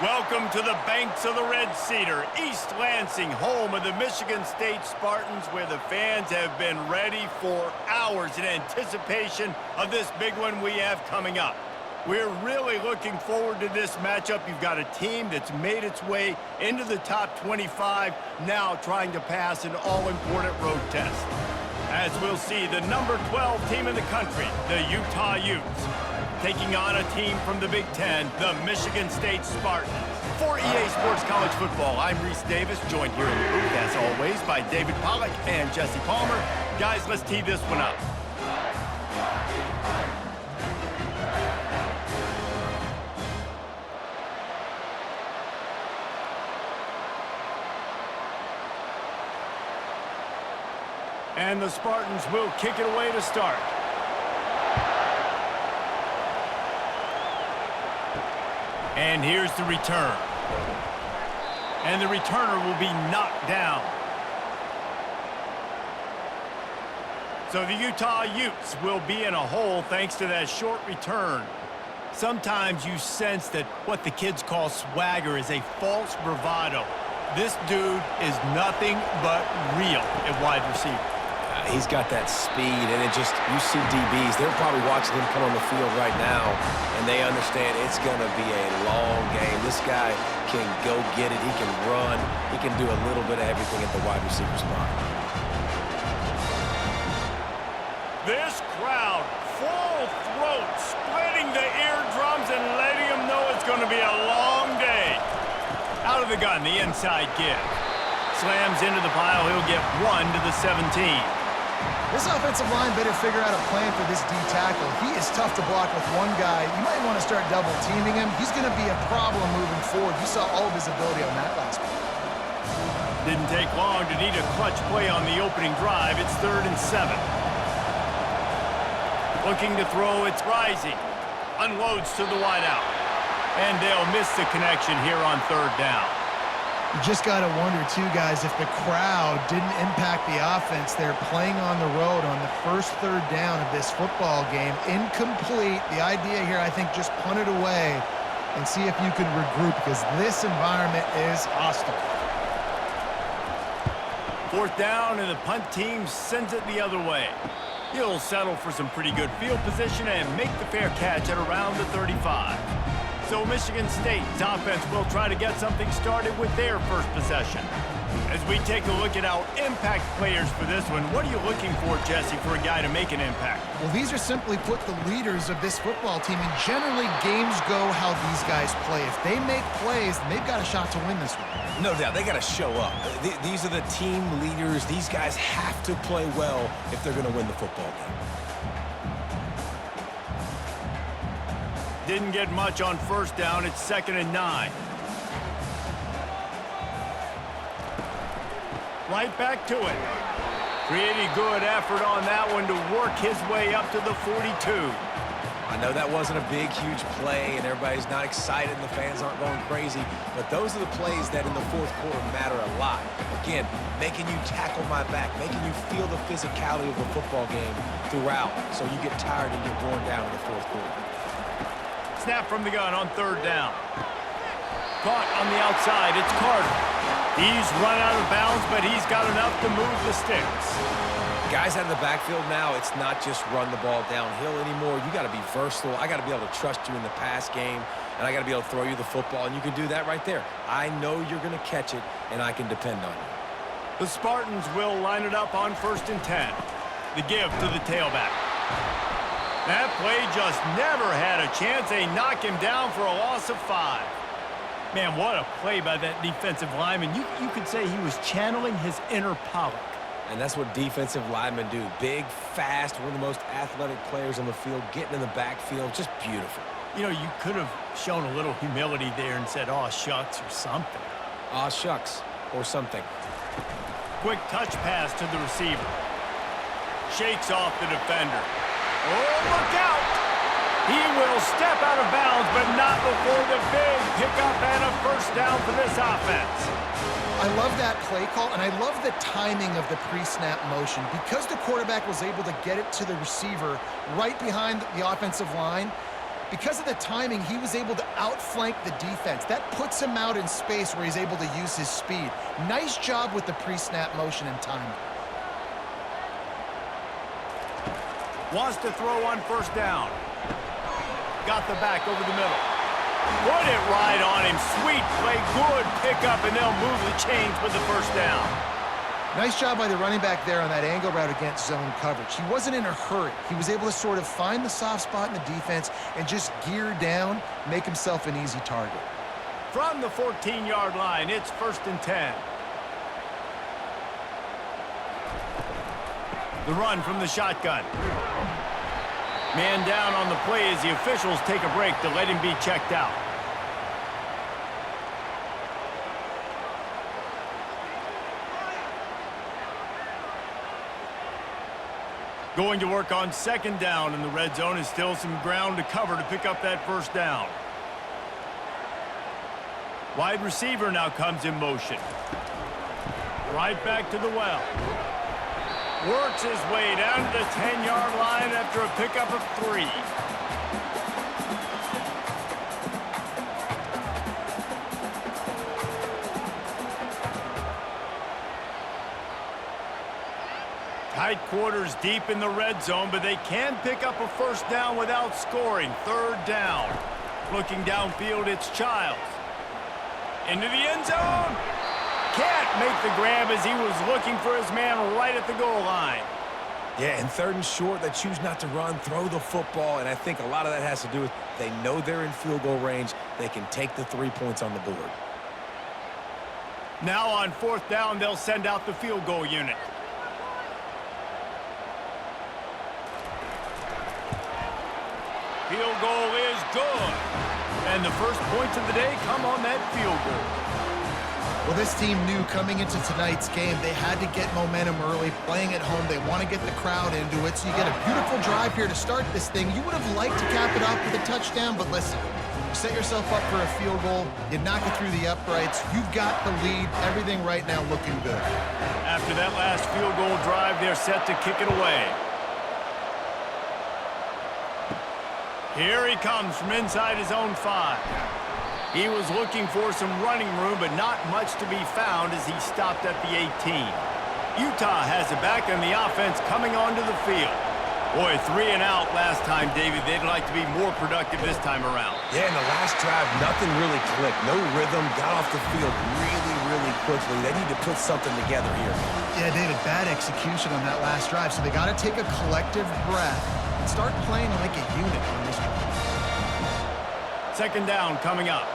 Welcome to the banks of the Red Cedar, East Lansing, home of the Michigan State Spartans, where the fans have been ready for hours in anticipation of this big one we have coming up. We're really looking forward to this matchup. You've got a team that's made its way into the top 25, now trying to pass an all-important road test. As we'll see, the number 12 team in the country, the Utah Utes, taking on a team from the Big Ten, the Michigan State Spartans. For EA Sports College Football, I'm Reese Davis, joined here in the booth, as always, by David Pollack and Jesse Palmer. Guys, let's tee this one up. And the Spartans will kick it away to start. And here's the return. And the returner will be knocked down. So the Utah Utes will be in a hole thanks to that short return. Sometimes you sense that what the kids call swagger is a false bravado. This dude is nothing but real at wide receiver. He's got that speed, and you see DBs, they're probably watching him come on the field right now, and they understand it's going to be a long game. This guy can go get it. He can run. He can do a little bit of everything at the wide receiver spot. This crowd, full throat, splitting the eardrums and letting them know it's going to be a long day. Out of the gun, the inside give. Slams into the pile. He'll get 1 to the 17. This offensive line better figure out a plan for this D tackle. He is tough to block with one guy. You might want to start double teaming him. He's going to be a problem moving forward. You saw all of his ability on that last one. Didn't take long to need a clutch play on the opening drive. It's 3rd and 7. Looking to throw, it's Rising. Unloads to the wideout. And they'll miss the connection here on 3rd down. You just got to wonder, too, guys, if the crowd didn't impact the offense. They're playing on the road on the first 3rd down of this football game. Incomplete. The idea here, I think, just punt it away and see if you can regroup, because this environment is hostile. 4th down, and the punt team sends it the other way. He'll settle for some pretty good field position and make the fair catch at around the 35. So Michigan State's offense will try to get something started with their first possession. As we take a look at our impact players for this one, what are you looking for, Jesse, for a guy to make an impact? Well, these are simply put the leaders of this football team, and generally games go how these guys play. If they make plays, then they've got a shot to win this one. No doubt, they got to show up. These are the team leaders. These guys have to play well if they're going to win the football game. Didn't get much on 1st down. It's 2nd and 9. Right back to it. Pretty good effort on that one to work his way up to the 42. I know that wasn't a big, huge play, and everybody's not excited, and the fans aren't going crazy, but those are the plays that in the 4th quarter matter a lot. Again, making you tackle my back, making you feel the physicality of the football game throughout, so you get tired and you're worn down in the 4th quarter. Snap from the gun on 3rd down. Caught on the outside, it's Carter. He's run out of bounds, but he's got enough to move the sticks. Guys out of the backfield now, it's not just run the ball downhill anymore. You got to be versatile. I got to be able to trust you in the pass game, and I got to be able to throw you the football, and you can do that right there. I know you're going to catch it, and I can depend on you. The Spartans will line it up on 1st and 10. The give to the tailback. That play just never had a chance. They knock him down for a loss of 5. Man, what a play by that defensive lineman. You could say he was channeling his inner Pollack. And that's what defensive linemen do. Big, fast, one of the most athletic players on the field, getting in the backfield, just beautiful. You know, you could have shown a little humility there and said, "Aw, shucks," or something. Aw, shucks, or something. Quick touch pass to the receiver. Shakes off the defender. Oh, look out! He will step out of bounds, but not before the big pickup and a 1st down for this offense. I love that play call, and I love the timing of the pre-snap motion. Because the quarterback was able to get it to the receiver right behind the offensive line, Because of the timing, he was able to outflank the defense. That puts him out in space where he's able to use his speed. Nice job with the pre-snap motion and timing. Wants to throw on first down. Got the back over the middle. Put it right on him. Sweet play. Good pickup, and they'll move the chains with the first down. Nice job by the running back there on that angle route against zone coverage. He wasn't in a hurry. He was able to sort of find the soft spot in the defense and just gear down, make himself an easy target. From the 14-yard line, it's 1st and 10. The run from the shotgun. Man down on the play as the officials take a break to let him be checked out. Going to work on 2nd down in the red zone, is still some ground to cover to pick up that first down. Wide receiver now comes in motion. Right back to the well. Works his way down to the 10-yard line after a pickup of 3. Tight quarters deep in the red zone, but they can pick up a first down without scoring. 3rd down. Looking downfield, it's Childs. Into the end zone. Can't make the grab as he was looking for his man right at the goal line. Yeah, and 3rd and short, they choose not to run, throw the football, and I think a lot of that has to do with they know they're in field goal range. They can take the 3 points on the board. Now on 4th down, they'll send out the field goal unit. Field goal is good. And the first points of the day come on that field goal. Well, this team knew coming into tonight's game they had to get momentum early, playing at home. They want to get the crowd into it, so you get a beautiful drive here to start this thing. You would have liked to cap it off with a touchdown, but listen, you set yourself up for a field goal, you knock it through the uprights, you've got the lead, everything right now looking good. After that last field goal drive, they're set to kick it away. Here he comes from inside his own 5. He was looking for some running room, but not much to be found as he stopped at the 18. Utah has it back on the offense coming onto the field. Boy, 3 and out last time, David. They'd like to be more productive this time around. Yeah, in the last drive, nothing really clicked. No rhythm, got off the field really quickly. They need to put something together here. Yeah, David, bad execution on that last drive, so they got to take a collective breath and start playing like a unit on this one. 2nd down coming up.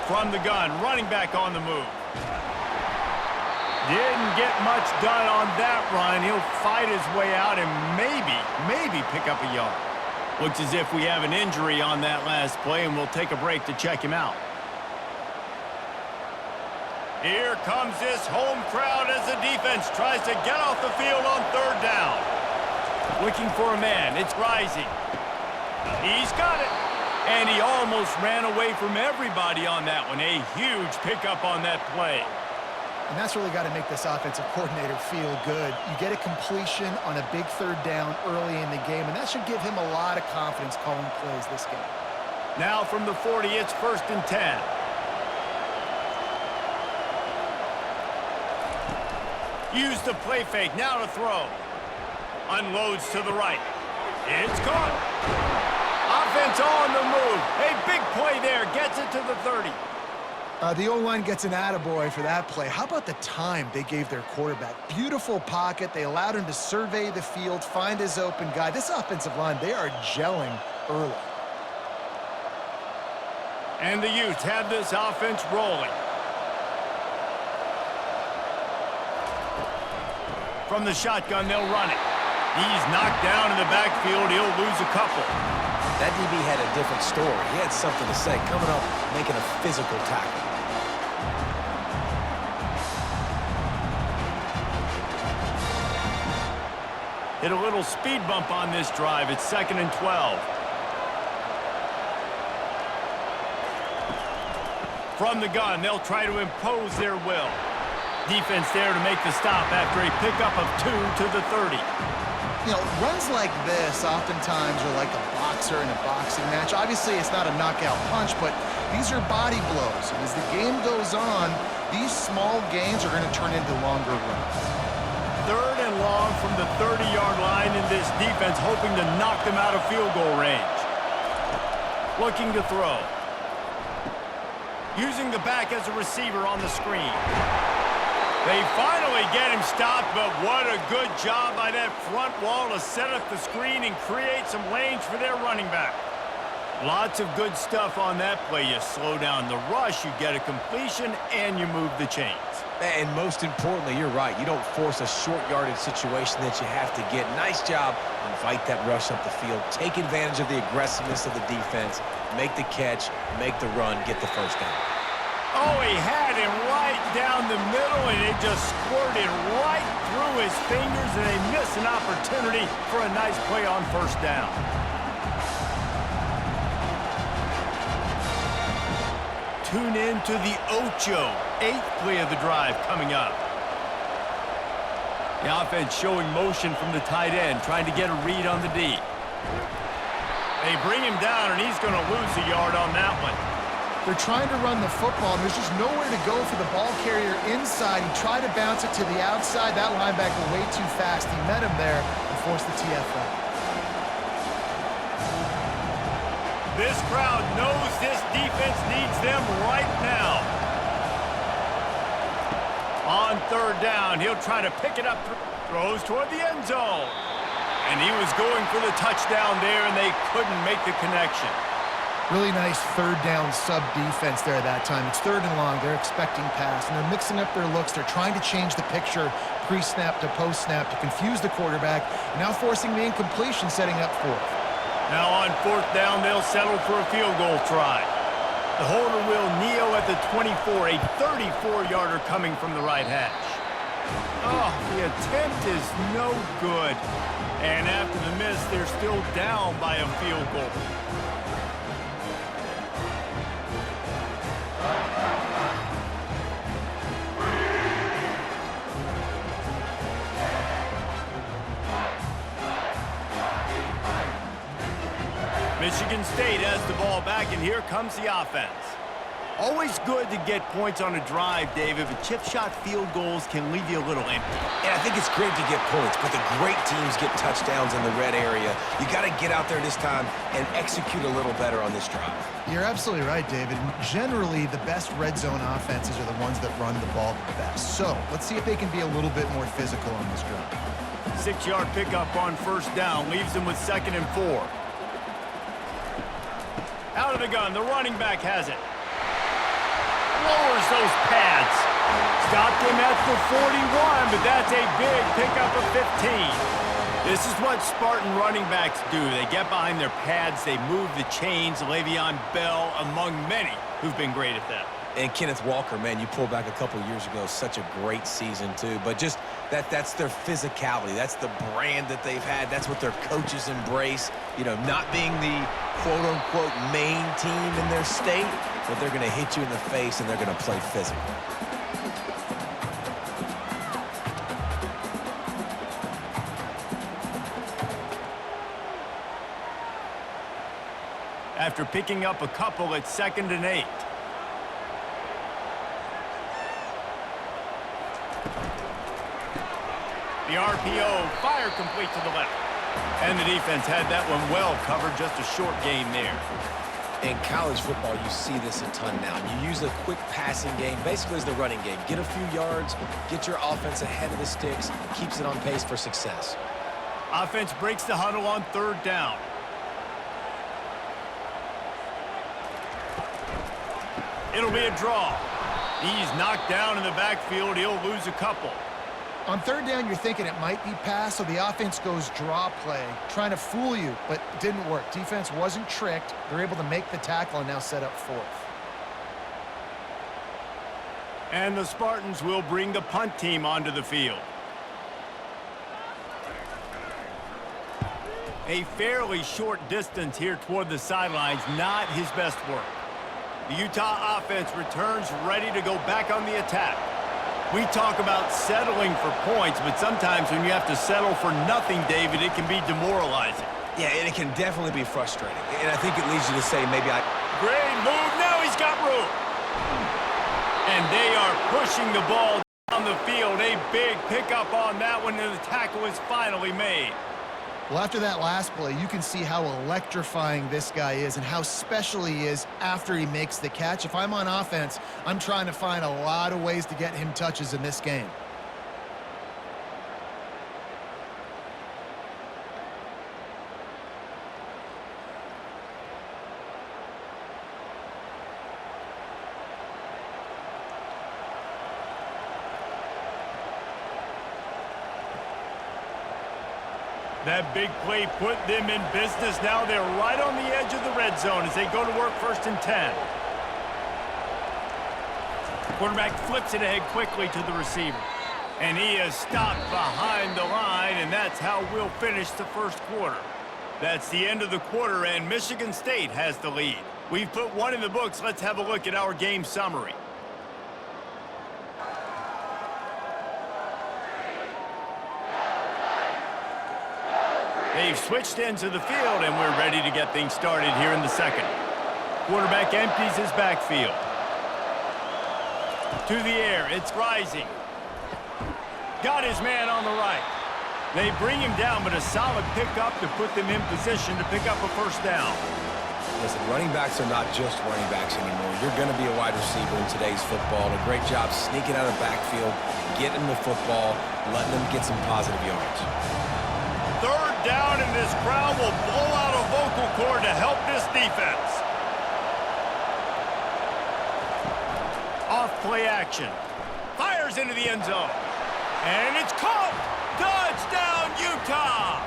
From the gun, running back on the move. Didn't get much done on that run. He'll fight his way out and maybe pick up a yard. Looks as if we have an injury on that last play, and we'll take a break to check him out. Here comes this home crowd as the defense tries to get off the field on 3rd down. Looking for a man. It's Rising. He's got it. And he almost ran away from everybody on that one. A huge pickup on that play. And that's really got to make this offensive coordinator feel good. You get a completion on a big 3rd down early in the game, and that should give him a lot of confidence calling plays this game. Now from the 40, it's 1st and 10. Use the play fake, now to throw. Unloads to the right. It's caught. Offense on the move. A big play there. Gets it to the 30. The O-line gets an attaboy for that play. How about the time they gave their quarterback? Beautiful pocket. They allowed him to survey the field, find his open guy. This offensive line, they are gelling early. And the Utes have this offense rolling. From the shotgun, they'll run it. He's knocked down in the backfield. He'll lose a couple. That DB had a different story. He had something to say, coming up, making a physical tackle. Hit a little speed bump on this drive. It's 2nd and 12. From the gun, they'll try to impose their will. Defense there to make the stop after a pickup of 2 to the 30. You know, runs like this oftentimes are like a boxer in a boxing match. Obviously, it's not a knockout punch, but these are body blows. And as the game goes on, these small gains are going to turn into longer runs. 3rd and long from the 30-yard line in this defense, hoping to knock them out of field goal range. Looking to throw. Using the back as a receiver on the screen. They finally get him stopped, but what a good job by that front wall to set up the screen and create some lanes for their running back. Lots of good stuff on that play. You slow down the rush, you get a completion, and you move the chains. And most importantly, you're right. You don't force a short yardage situation that you have to get. Nice job. Invite that rush up the field. Take advantage of the aggressiveness of the defense. Make the catch, make the run, get the first down. Oh, he had him right down the middle, and it just squirted right through his fingers, and they miss an opportunity for a nice play on first down. Tune in to the Ocho, 8th play of the drive coming up. The offense showing motion from the tight end, trying to get a read on the D. They bring him down, and he's going to lose a yard on that one. They're trying to run the football, and there's just nowhere to go for the ball carrier inside. He tried to bounce it to the outside. That linebacker way too fast. He met him there and forced the TFL. This crowd knows this defense needs them right now. On 3rd down, he'll try to pick it up. Throws toward the end zone. And he was going for the touchdown there, and they couldn't make the connection. Really nice 3rd down sub defense there that time. It's 3rd and long. They're expecting pass, and they're mixing up their looks. They're trying to change the picture pre-snap to post-snap to confuse the quarterback, and now forcing the incompletion, setting up 4th. Now on 4th down, they'll settle for a field goal try. The holder will kneel at the 24, a 34-yarder coming from the right hash. Oh, the attempt is no good. And after the miss, they're still down by a field goal. Michigan State has the ball back, and here comes the offense. Always good to get points on a drive, David, but chip shot field goals can leave you a little empty. And I think it's great to get points, but the great teams get touchdowns in the red area. You got to get out there this time and execute a little better on this drive. You're absolutely right, David. Generally, the best red zone offenses are the ones that run the ball the best. So let's see if they can be a little bit more physical on this drive. 6-yard pickup on 1st down leaves them with 2nd and 4. Out of the gun, the running back has it. Lowers those pads. Stopped him at the 41, but that's a big pickup of 15. This is what Spartan running backs do. They get behind their pads, they move the chains. Le'Veon Bell among many who've been great at that. And Kenneth Walker, man, you pull back a couple years ago, such a great season too. But just that's their physicality. That's the brand that they've had. That's what their coaches embrace. You know, not being the quote-unquote main team in their state, but they're going to hit you in the face and they're going to play physical. After picking up a couple at 2nd and 8. The RPO, fire complete to the left. And the defense had that one well covered, just a short gain there. In college football, you see this a ton now. You use a quick passing game, basically as the running game. Get a few yards, get your offense ahead of the sticks, keeps it on pace for success. Offense breaks the huddle on 3rd down. It'll be a draw. He's knocked down in the backfield. He'll lose a couple. On 3rd down, you're thinking it might be pass, so the offense goes draw play, trying to fool you, but it didn't work. Defense wasn't tricked. They're able to make the tackle and now set up 4th. And the Spartans will bring the punt team onto the field. A fairly short distance here toward the sidelines, not his best work. The Utah offense returns ready to go back on the attack. We talk about settling for points, but sometimes when you have to settle for nothing, David, it can be demoralizing. Yeah, and it can definitely be frustrating. And I think it leads you to say maybe Great move. Now he's got room. And they are pushing the ball down the field. A big pickup on that one, and the tackle is finally made. Well, after that last play, you can see how electrifying this guy is and how special he is after he makes the catch. If I'm on offense, I'm trying to find a lot of ways to get him touches in this game. That big play put them in business. Now they're right on the edge of the red zone as they go to work 1st and 10. Quarterback flips it ahead quickly to the receiver. And he is stopped behind the line, and that's how we'll finish the first quarter. That's the end of the quarter, and Michigan State has the lead. We've put one in the books. Let's have a look at our game summary. They've switched into the field, and we're ready to get things started here in the second. Quarterback empties his backfield. To the air, it's rising. Got his man on the right. They bring him down, but a solid pickup to put them in position to pick up a first down. Listen, running backs are not just running backs anymore. You're going to be a wide receiver in today's football. A great job sneaking out of the backfield, getting the football, letting them get some positive yards. 3rd down, and this crowd will blow out a vocal cord to help this defense. Off play action. Fires into the end zone. And it's caught. Touchdown, Utah.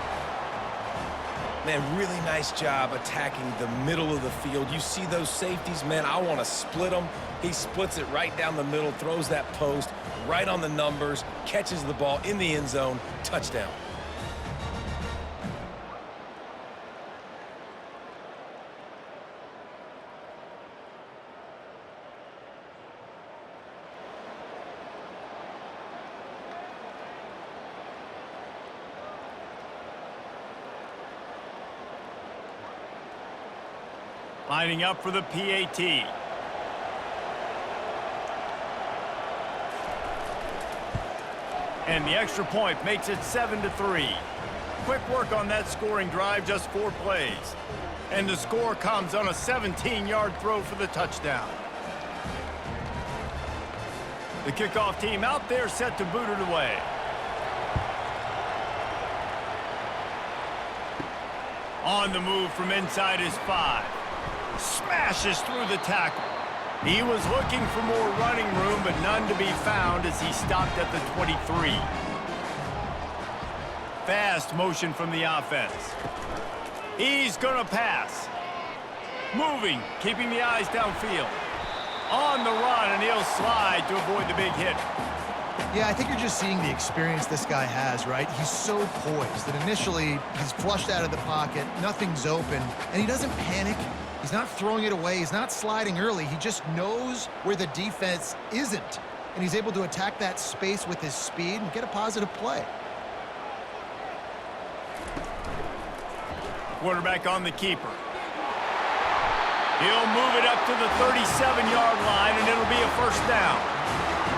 Man, really nice job attacking the middle of the field. You see those safeties, man, I want to split them. He splits it right down the middle, throws that post right on the numbers, catches the ball in the end zone, touchdown. Lining up for the PAT. And the extra point makes it 7-3. Quick work on that scoring drive, just 4 plays. And the score comes on a 17-yard throw for the touchdown. The kickoff team out there set to boot it away. On the move from inside his 5. Smashes through the tackle. He was looking for more running room, but none to be found as he stopped at the 23. Fast motion from the offense. He's gonna pass. Moving, keeping the eyes downfield. On the run, and he'll slide to avoid the big hit. Yeah, I think you're just seeing the experience this guy has, right? He's so poised that initially he's flushed out of the pocket, nothing's open, and he doesn't panic. He's not throwing it away. He's not sliding early. He just knows where the defense isn't, and he's able to attack that space with his speed and get a positive play. Quarterback on the keeper. He'll move it up to the 37-yard line, and it'll be a first down.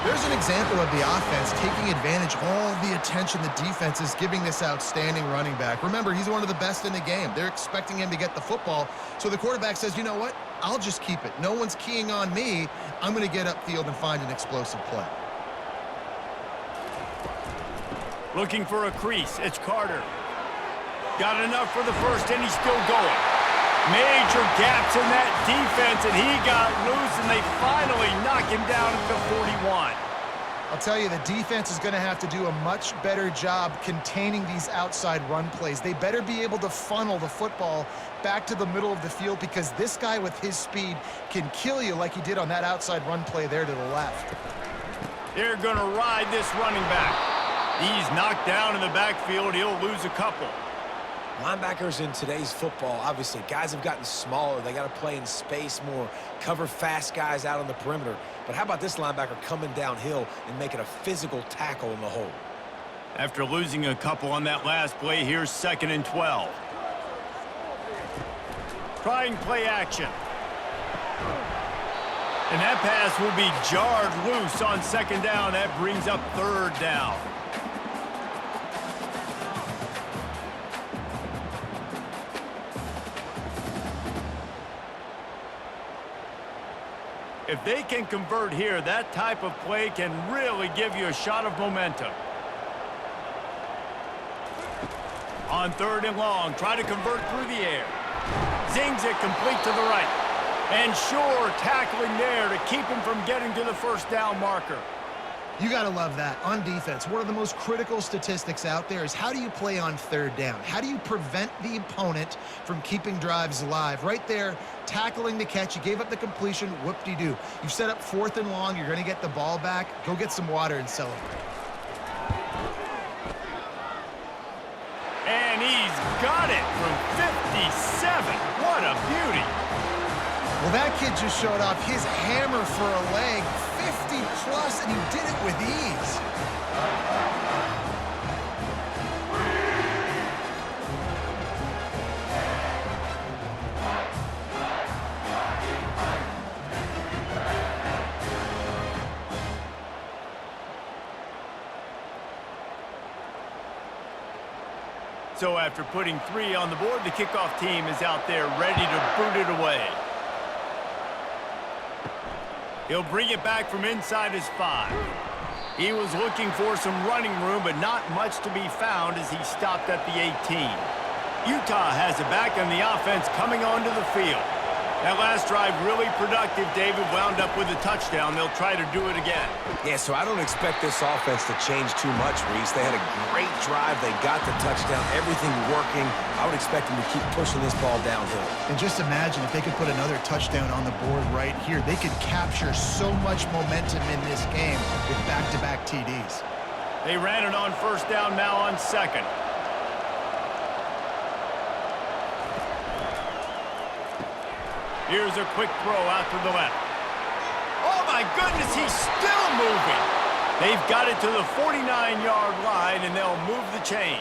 There's an example of the offense taking advantage of all the attention the defense is giving this outstanding running back. Remember, he's one of the best in the game. They're expecting him to get the football, so the quarterback says, you know what? I'll just keep it. No one's keying on me. I'm going to get upfield and find an explosive play. Looking for a crease. It's Carter. Got enough for the first, and he's still going. Major gaps in that defense, and he got loose, and they finally knock him down at the 41. I'll tell you, the defense is going to have to do a much better job containing these outside run plays. They better be able to funnel the football back to the middle of the field, because this guy with his speed can kill you like he did on that outside run play there to the left. They're going to ride this running back. He's knocked down in the backfield. He'll lose a couple. Linebackers in today's football, obviously, guys have gotten smaller. They got to play in space more, cover fast guys out on the perimeter. But how about this linebacker coming downhill and making a physical tackle in the hole? After losing a couple on that last play, here's 2nd and 12. Trying play action. And that pass will be jarred loose on 2nd down. That brings up 3rd down. If they can convert here, that type of play can really give you a shot of momentum. On 3rd and long, try to convert through the air. Zings it complete to the right. And sure, tackling there to keep him from getting to the 1st down marker. You got to love that. On defense, one of the most critical statistics out there is how do you play on 3rd down? How do you prevent the opponent from keeping drives alive? Right there, tackling the catch. You gave up the completion. Whoop-de-doo. You've set up 4th and long. You're going to get the ball back. Go get some water and celebrate. And he's got it from 57. What a beauty. Well, that kid just showed off his hammer for a leg, 50-plus, and he did it with ease. So after putting 3 on the board, the kickoff team is out there ready to boot it away. He'll bring it back from inside his 5. He was looking for some running room, but not much to be found as he stopped at the 18. Utah has it back, and the offense coming onto the field. That last drive really productive. David wound up with a touchdown. They'll try to do it again. Yeah, so I don't expect this offense to change too much, Reese. They had a great drive. They got the touchdown. Everything working. I would expect them to keep pushing this ball downhill. And just imagine if they could put another touchdown on the board right here. They could capture so much momentum in this game with back-to-back TDs. They ran it on 1st down, now on 2nd. Here's a quick throw out to the left. Oh, my goodness, he's still moving. They've got it to the 49-yard line, and they'll move the chains.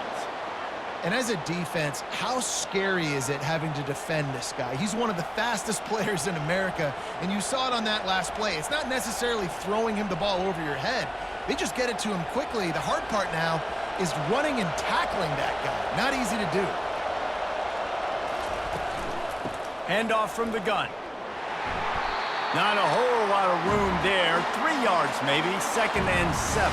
And as a defense, how scary is it having to defend this guy? He's one of the fastest players in America, and you saw it on that last play. It's not necessarily throwing him the ball over your head. They just get it to him quickly. The hard part now is running and tackling that guy. Not easy to do. Handoff from the gun. Not a whole lot of room there. 3 yards maybe, 2nd and 7.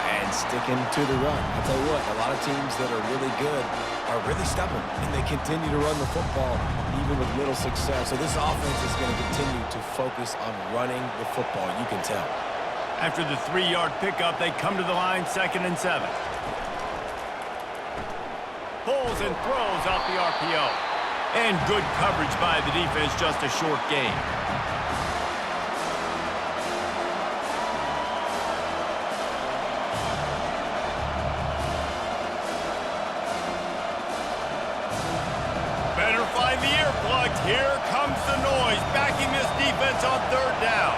And sticking to the run. I'll tell you what, a lot of teams that are really good are really stubborn, and they continue to run the football even with little success. So this offense is going to continue to focus on running the football, you can tell. After the 3-yard pickup, they come to the line, 2nd and 7. Pulls and throws off the RPO. And good coverage by the defense, just a short gain. Better find the earplugs. Here comes the noise, backing this defense on 3rd down.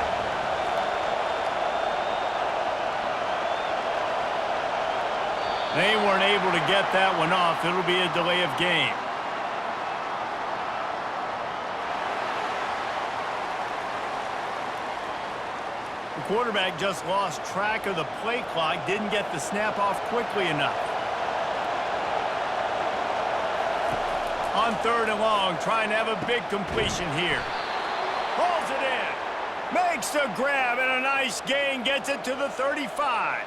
They weren't able to get that one off. It'll be a delay of game. The quarterback just lost track of the play clock, didn't get the snap off quickly enough. On 3rd and long, trying to have a big completion here. Pulls it in. Makes the grab and a nice gain, gets it to the 35.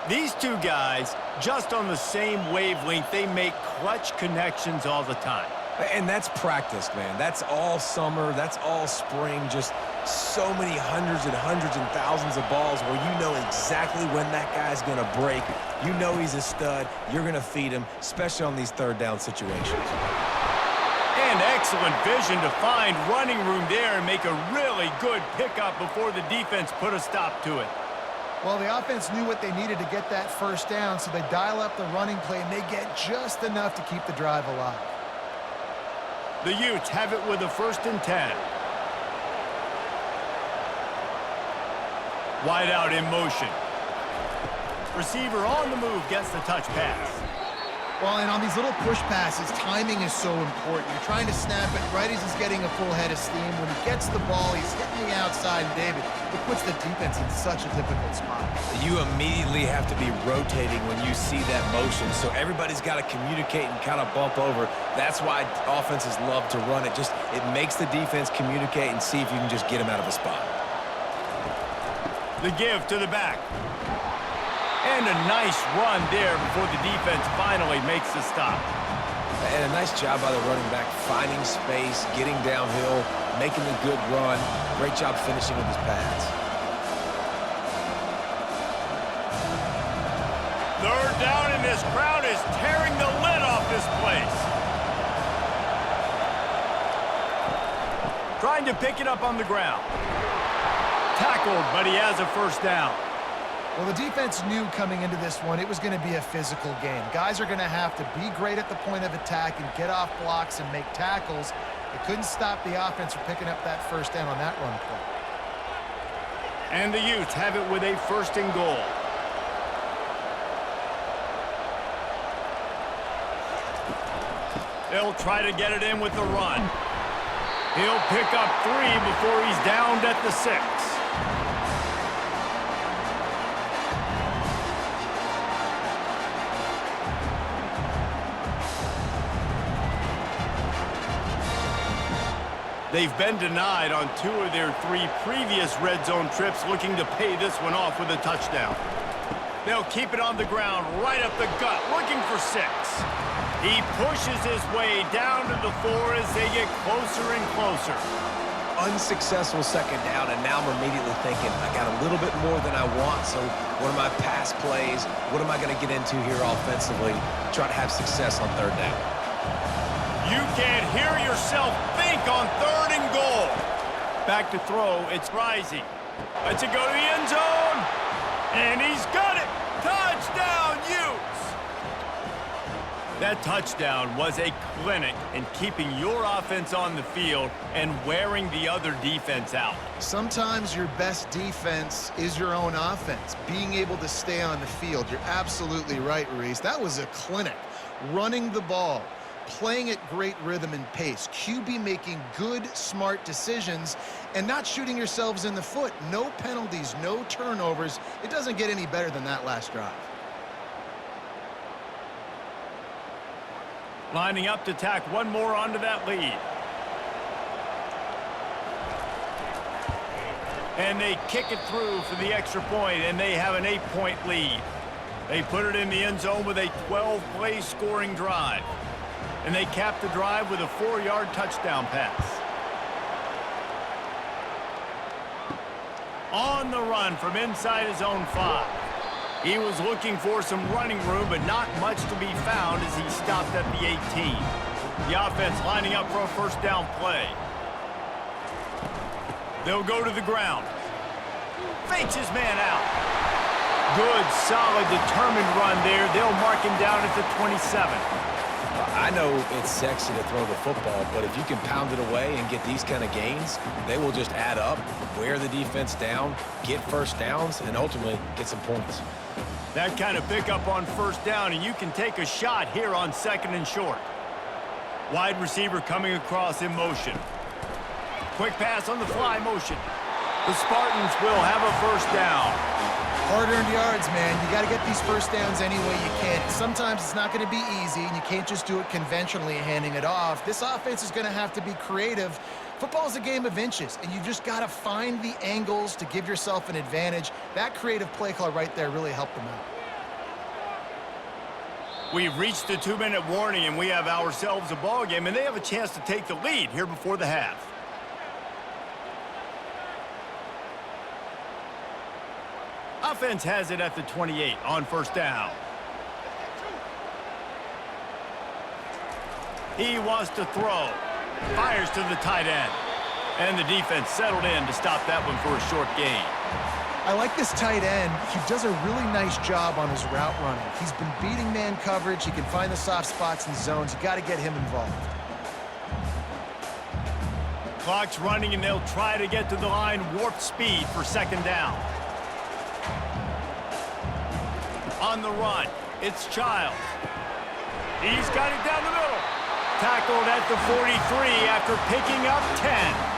These two guys, just on the same wavelength, they make clutch connections all the time. And that's practice, man. That's all summer. That's all spring. Just so many hundreds and thousands of balls where you know exactly when that guy's going to break. You know he's a stud. You're going to feed him, especially on these 3rd down situations. And excellent vision to find running room there and make a really good pickup before the defense put a stop to it. Well, the offense knew what they needed to get that first down, so they dial up the running play, and they get just enough to keep the drive alive. The Utes have it with a 1st and 10. Wide out in motion. Receiver on the move gets the touch pass. Well, and on these little push passes, timing is so important. You're trying to snap it right as he's getting a full head of steam. When he gets the ball, he's hitting the outside, and David, it puts the defense in such a difficult spot. You immediately have to be rotating when you see that motion, so everybody's got to communicate and kind of bump over. That's why offenses love to run it. It makes the defense communicate and see if you can just get him out of a spot. The give to the back. And a nice run there before the defense finally makes the stop. And a nice job by the running back, finding space, getting downhill, making a good run. Great job finishing with his pads. 3rd down, and this crowd is tearing the lid off this place. Trying to pick it up on the ground. Tackled, but he has a 1st down. Well, the defense knew coming into this one it was going to be a physical game. Guys are going to have to be great at the point of attack and get off blocks and make tackles. They couldn't stop the offense from picking up that 1st down on that run play. And the Utes have it with a 1st and goal. They'll try to get it in with the run. He'll pick up 3 before he's downed at the 6. They've been denied on 2 of their 3 previous red zone trips, looking to pay this one off with a touchdown. They'll keep it on the ground, right up the gut, looking for 6. He pushes his way down to the 4 as they get closer and closer. Unsuccessful 2nd down, and now I'm immediately thinking, I got a little bit more than I want, so what are my pass plays? What am I going to get into here offensively to try to have success on 3rd down? You can't hear yourself think on 3rd and goal. Back to throw, it's Rising. Lets it go to the end zone. And he's got it. Touchdown, Utes. That touchdown was a clinic in keeping your offense on the field and wearing the other defense out. Sometimes your best defense is your own offense, being able to stay on the field. You're absolutely right, Reese. That was a clinic. Running the ball, playing at great rhythm and pace, QB making good, smart decisions, and not shooting yourselves in the foot. No penalties, no turnovers. It doesn't get any better than that last drive. Lining up to tack one more onto that lead. And they kick it through for the extra point, and they have an 8-point lead. They put it in the end zone with a 12-play scoring drive. And they cap the drive with a 4-yard touchdown pass. On the run from inside his own 5. He was looking for some running room, but not much to be found as he stopped at the 18. The offense lining up for a 1st down play. They'll go to the ground. Fakes his man out. Good, solid, determined run there. They'll mark him down at the 27. I know it's sexy to throw the football, but if you can pound it away and get these kind of gains, they will just add up, wear the defense down, get 1st downs, and ultimately get some points. That kind of pickup on 1st down, and you can take a shot here on 2nd and short. Wide receiver coming across in motion. Quick pass on the fly motion. The Spartans will have a 1st down. Hard-earned yards, man. You got to get these 1st downs any way you can. Sometimes it's not going to be easy, and you can't just do it conventionally handing it off. This offense is going to have to be creative. Football is a game of inches, and you've just got to find the angles to give yourself an advantage. That creative play call right there really helped them out. We've reached the 2-minute warning, and we have ourselves a ball game, and they have a chance to take the lead here before the half. Offense has it at the 28 on 1st down. He wants to throw. Fires to the tight end. And the defense settled in to stop that one for a short gain. I like this tight end. He does a really nice job on his route running. He's been beating man coverage. He can find the soft spots and zones. You got to get him involved. Clock's running, and they'll try to get to the line warp speed for second down. On the run, it's Childs. He's got it down the middle. Tackled at the 43 after picking up 10.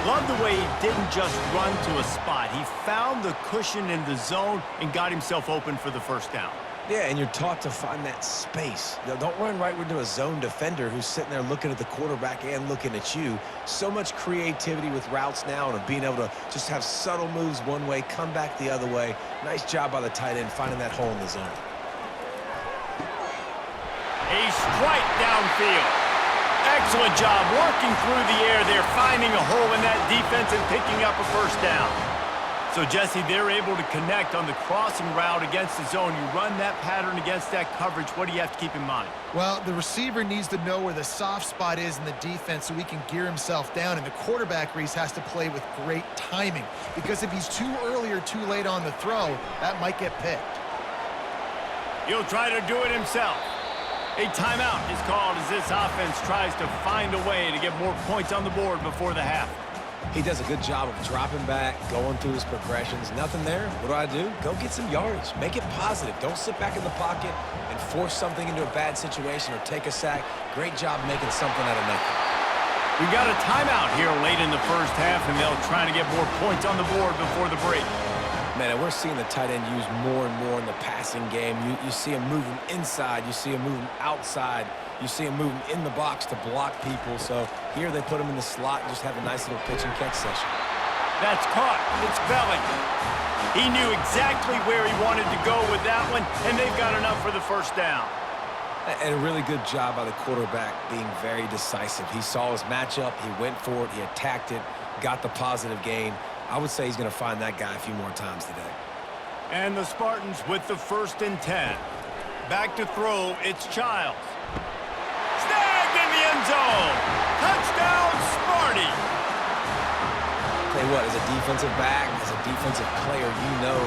Love the way he didn't just run to a spot. He found the cushion in the zone and got himself open for the first down. Yeah, and you're taught to find that space. Now, don't run right into a zone defender who's sitting there looking at the quarterback and looking at you. So much creativity with routes now and being able to just have subtle moves one way, come back the other way. Nice job by the tight end finding that hole in the zone. A strike downfield. Excellent job working through the air there, finding a hole in that defense and picking up a first down. So, Jesse, they're able to connect on the crossing route against the zone. You run that pattern against that coverage. What do you have to keep in mind? Well, the receiver needs to know where the soft spot is in the defense so he can gear himself down, and the quarterback, Reese, has to play with great timing, because if he's too early or too late on the throw, that might get picked. He'll try to do it himself. A timeout is called as this offense tries to find a way to get more points on the board before the half. He does a good job of dropping back, going through his progressions. Nothing there. What do? Go get some yardage. Make it positive. Don't sit back in the pocket and force something into a bad situation or take a sack. Great job making something out of nothing. We got a timeout here late in the first half, and they'll try to get more points on the board before the break. Man, and we're seeing the tight end used more and more in the passing game. You see him moving inside. You see him moving outside. You see him moving in the box to block people. So here they put him in the slot and just have a nice little pitch and catch session. That's caught. It's Belling. He knew exactly where he wanted to go with that one, and they've got enough for the first down. And a really good job by the quarterback being very decisive. He saw his matchup. He went for it. He attacked it, got the positive gain. I would say he's going to find that guy a few more times today. And the Spartans with the 1st and 10. Back to throw, it's Childs. Snagged in the end zone. Touchdown, Sparty. Tell you what, as a defensive back, as a defensive player, you know,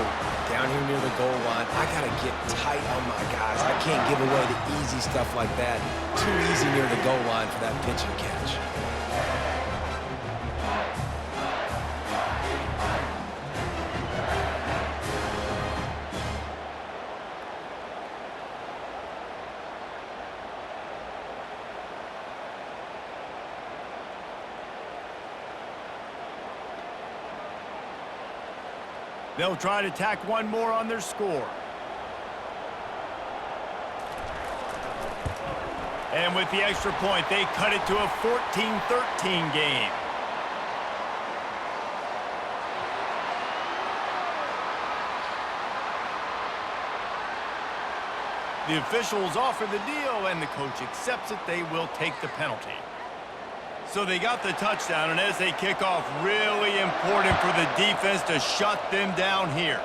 down here near the goal line, I got to get tight on my guys. I can't give away the easy stuff like that. Too easy near the goal line for that pitch and catch. They'll try to tack one more on their score. And with the extra point, they cut it to a 14-13 game. The officials offer the deal, and the coach accepts it. They will take the penalty. So they got the touchdown, and as they kick off, really important for the defense to shut them down here.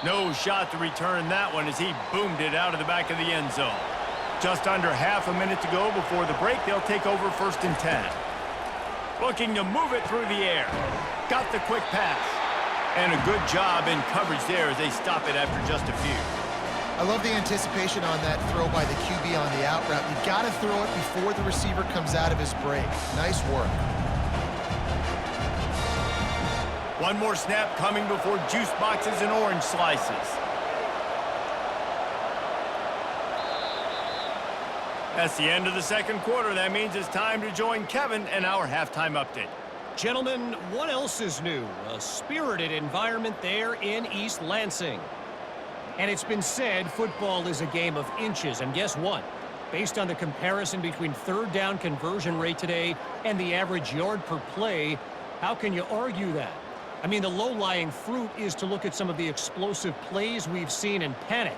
No shot to return that one as he boomed it out of the back of the end zone. Just under half a minute to go before the break. They'll take over 1st and 10. Looking to move it through the air. Got the quick pass. And a good job in coverage there as they stop it after just a few. I love the anticipation on that throw by the QB on the out route. You got to throw it before the receiver comes out of his break. Nice work. One more snap coming before juice boxes and orange slices. That's the end of the second quarter. That means it's time to join Kevin and our halftime update. Gentlemen, what else is new? A spirited environment there in East Lansing. And it's been said football is a game of inches, and guess what? Based on the comparison between third down conversion rate today and the average yard per play, how can you argue that? I mean, the low-lying fruit is to look at some of the explosive plays we've seen and panic.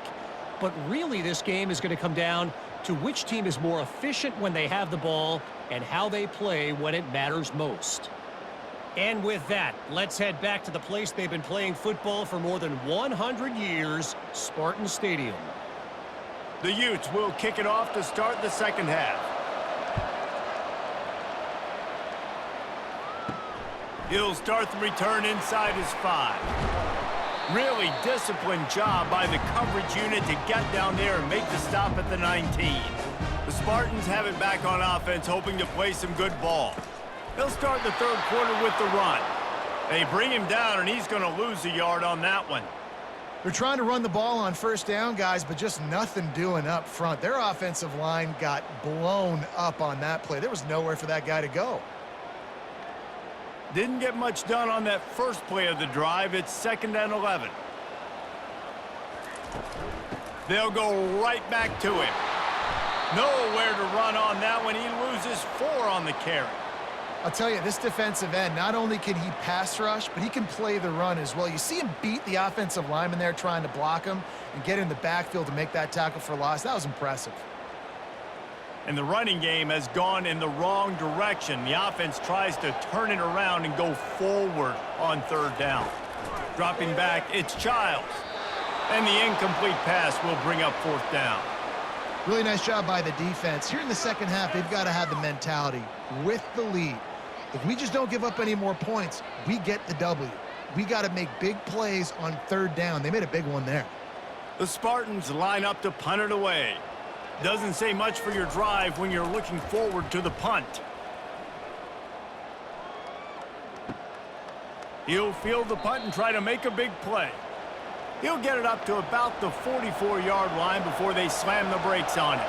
But really, this game is going to come down to which team is more efficient when they have the ball and how they play when it matters most. And with that, let's head back to the place they've been playing football for more than 100 years, Spartan Stadium. The Utes will kick it off to start the second half. He'll start the return inside his 5. Really disciplined job by the coverage unit to get down there and make the stop at the 19. The Spartans have it back on offense, hoping to play some good ball. They'll start the third quarter with the run. They bring him down, and he's going to lose a yard on that one. They're trying to run the ball on first down, guys, but just nothing doing up front. Their offensive line got blown up on that play. There was nowhere for that guy to go. Didn't get much done on that first play of the drive. It's 2nd and 11. They'll go right back to him. Nowhere to run on that one. He loses 4 on the carry. I'll tell you, this defensive end, not only can he pass rush, but he can play the run as well. You see him beat the offensive lineman there trying to block him and get in the backfield to make that tackle for loss. That was impressive. And the running game has gone in the wrong direction. The offense tries to turn it around and go forward on 3rd down. Dropping back, it's Childs. And the incomplete pass will bring up 4th down. Really nice job by the defense. Here in the second half, they've got to have the mentality with the lead. If we just don't give up any more points, we get the W. We got to make big plays on 3rd down. They made a big one there. The Spartans line up to punt it away. Doesn't say much for your drive when you're looking forward to the punt. He'll field the punt and try to make a big play. He'll get it up to about the 44-yard line before they slam the brakes on it.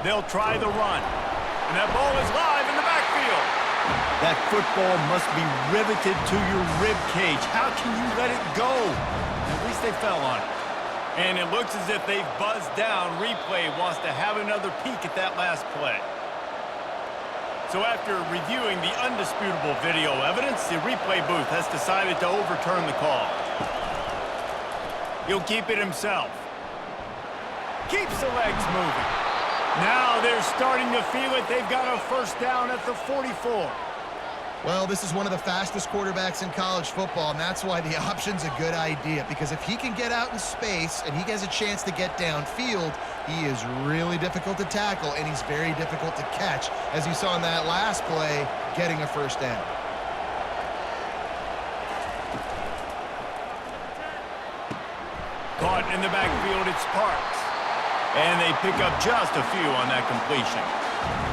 They'll try the run. And that ball is live in the backfield. That football must be riveted to your rib cage. How can you let it go? At least they fell on it. And it looks as if they've buzzed down. Replay wants to have another peek at that last play. So after reviewing the undisputable video evidence, the replay booth has decided to overturn the call. He'll keep it himself. Keeps the legs moving. Now they're starting to feel it. They've got a 1st down at the 44. Well, this is one of the fastest quarterbacks in college football, and that's why the option's a good idea, because if he can get out in space and he has a chance to get downfield, he is really difficult to tackle, and he's very difficult to catch, as you saw in that last play, getting a 1st down. Caught in the backfield, it's Parks. And they pick up just a few on that completion.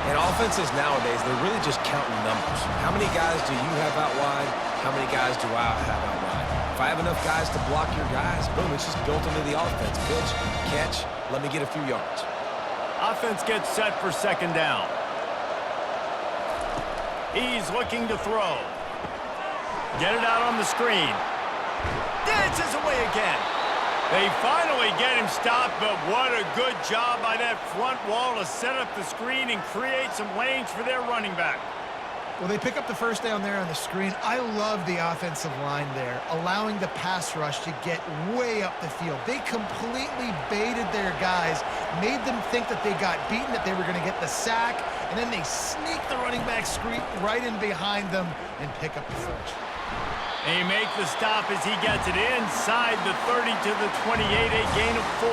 And offenses nowadays, they're really just counting numbers. How many guys do you have out wide? How many guys do I have out wide? If I have enough guys to block your guys, boom, it's just built into the offense. Pitch, catch, let me get a few yards. Offense gets set for 2nd down. He's looking to throw. Get it out on the screen. Dances away again. They finally get him stopped, but what a good job by that front wall to set up the screen and create some lanes for their running back. Well, they pick up the 1st down there on the screen. I love the offensive line there, allowing the pass rush to get way up the field. They completely baited their guys, made them think that they got beaten, that they were going to get the sack, and then they sneak the running back screen right in behind them and pick up the first. They make the stop as he gets it inside the 30 to the 28, a gain of 4.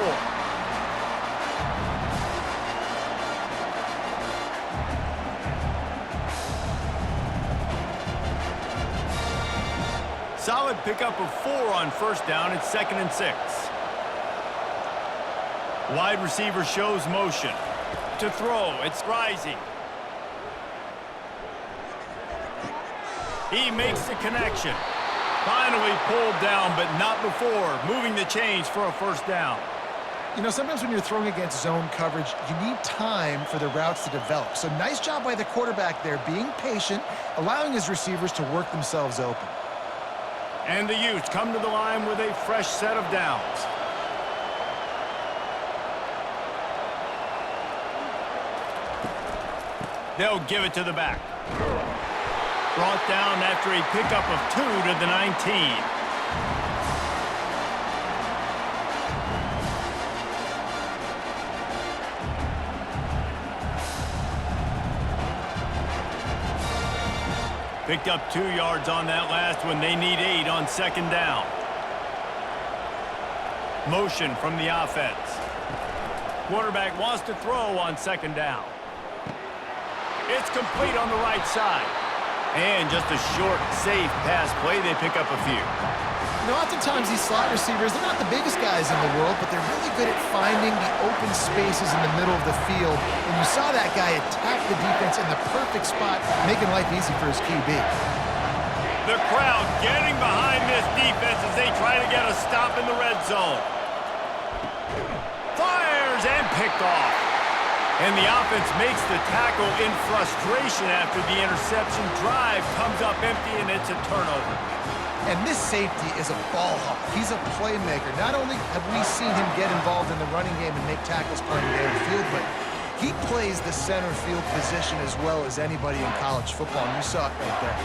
Solid pickup of 4 on 1st down. It's 2nd and 6. Wide receiver shows motion. To throw, it's rising. He makes the connection. Finally pulled down, but not before moving the chains for a 1st down. You know, sometimes when you're throwing against zone coverage, you need time for the routes to develop. So nice job by the quarterback there, being patient, allowing his receivers to work themselves open. And the Utes come to the line with a fresh set of downs. They'll give it to the back. Brought down after a pickup of 2 to the 19. Picked up 2 yards on that last one. They need 8 on 2nd down. Motion from the offense. Quarterback wants to throw on 2nd down. It's complete on the right side. And just a short, safe pass play. They pick up a few. You know, oftentimes these slot receivers, they're not the biggest guys in the world, but they're really good at finding the open spaces in the middle of the field. And you saw that guy attack the defense in the perfect spot, making life easy for his QB. The crowd getting behind this defense as they try to get a stop in the red zone. Fires and picked off. And the offense makes the tackle in frustration after the interception. Drive comes up empty, and it's a turnover. And this safety is a ball hawk. He's a playmaker. Not only have we seen him get involved in the running game and make tackles playing downfield, but he plays the center field position as well as anybody in college football, and you saw it right there.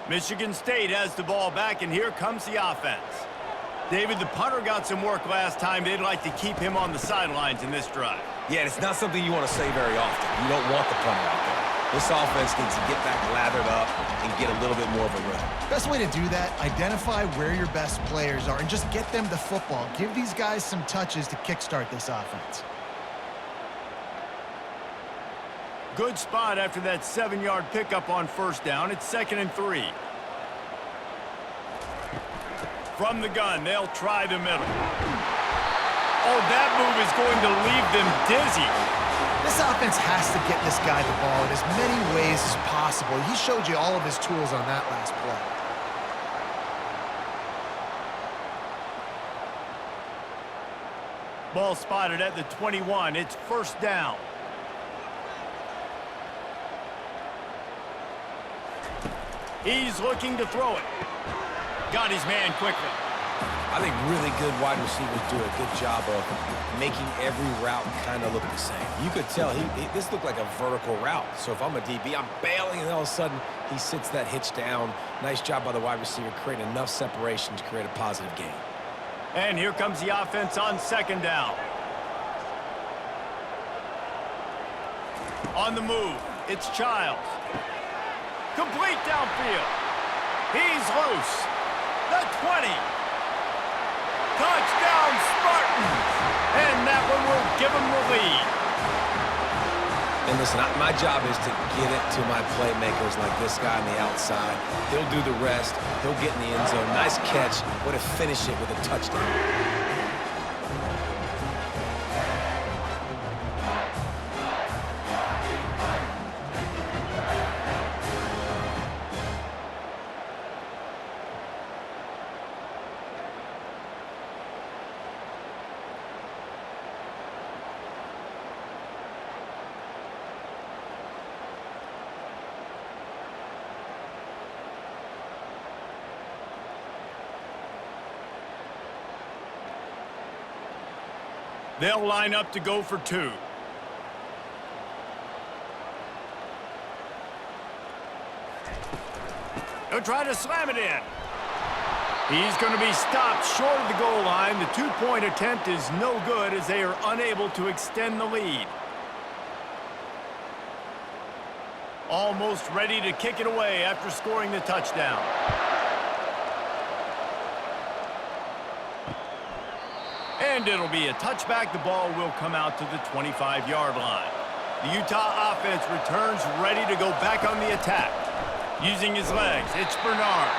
Michigan State has the ball back, and here comes the offense. David, the punter got some work last time. They'd like to keep him on the sidelines in this drive. Yeah, it's not something you want to say very often. You don't want the punter out there. This offense needs to get back lathered up and get a little bit more of a rhythm. Best way to do that, identify where your best players are and just get them the football. Give these guys some touches to kickstart this offense. Good spot after that 7-yard pickup on first down. It's 2nd and 3. From the gun, they'll try the middle. Oh, that move is going to leave them dizzy. This offense has to get this guy the ball in as many ways as possible. He showed you all of his tools on that last play. Ball spotted at the 21. It's first down. He's looking to throw it. Got his man quickly. I think really good wide receivers do a good job of making every route kind of look the same. You could tell this looked like a vertical route. So if I'm a DB, I'm bailing, and all of a sudden he sits that hitch down. Nice job by the wide receiver, creating enough separation to create a positive gain. And here comes the offense on 2nd down. On the move, it's Childs. Complete downfield. He's loose. The 20. Touchdown, Spartans! And that one will give them the lead. And listen, my job is to get it to my playmakers like this guy on the outside. He'll do the rest. He'll get in the end zone. Nice catch. Way to finish it with a touchdown. They'll line up to go for 2. He'll try to slam it in. He's going to be stopped short of the goal line. The 2-point attempt is no good as they are unable to extend the lead. Almost ready to kick it away after scoring the touchdown. And it'll be a touchback. The ball will come out to the 25-yard line. The Utah offense returns ready to go back on the attack. Using his legs, it's Bernard.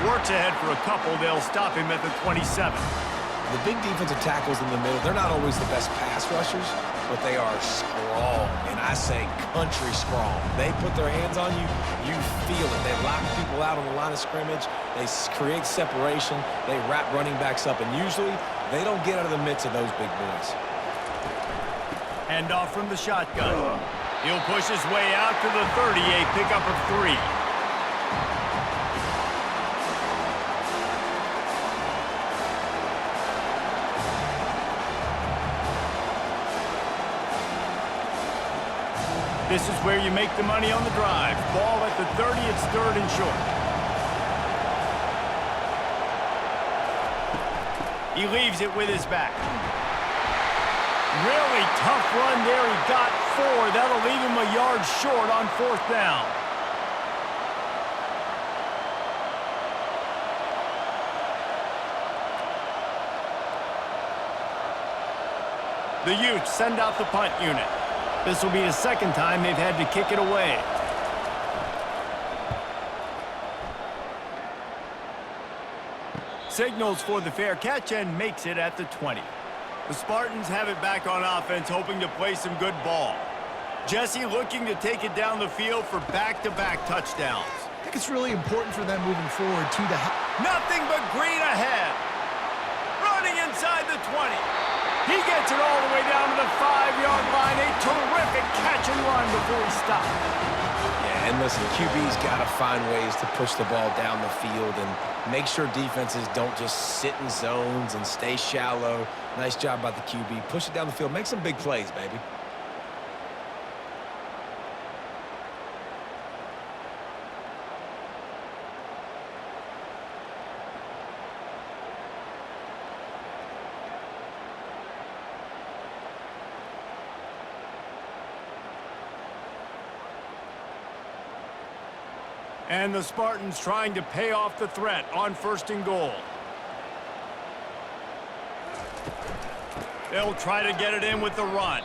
Works ahead for a couple. They'll stop him at the 27. The big defensive tackles in the middle, they're not always the best pass rushers, but they are strong, and I say country strong. They put their hands on you, you feel it. They lock people out on the line of scrimmage. They create separation. They wrap running backs up, and usually they don't get out of the midst of those big boys. Hand off from the shotgun. He'll push his way out to the 30, a pickup of 3. This is where you make the money on the drive. Ball at the 30, it's 3rd and short. He leaves it with his back. Really tough run there. He got 4. That'll leave him a yard short on 4th down. The Utes send out the punt unit. This will be the second time they've had to kick it away. Signals for the fair catch and makes it at the 20. The Spartans have it back on offense, hoping to play some good ball. Jesse looking to take it down the field for back-to-back touchdowns. I think it's really important for them moving forward to the... Nothing but green ahead. Running inside the 20. He gets it all the way down to the 5-yard line. A terrific catch and run before he stopped. Yeah, and listen, QB's got to find ways to push the ball down the field and make sure defenses don't just sit in zones and stay shallow. Nice job by the QB. Push it down the field. Make some big plays, baby. And the Spartans trying to pay off the threat on 1st and goal. They'll try to get it in with the run.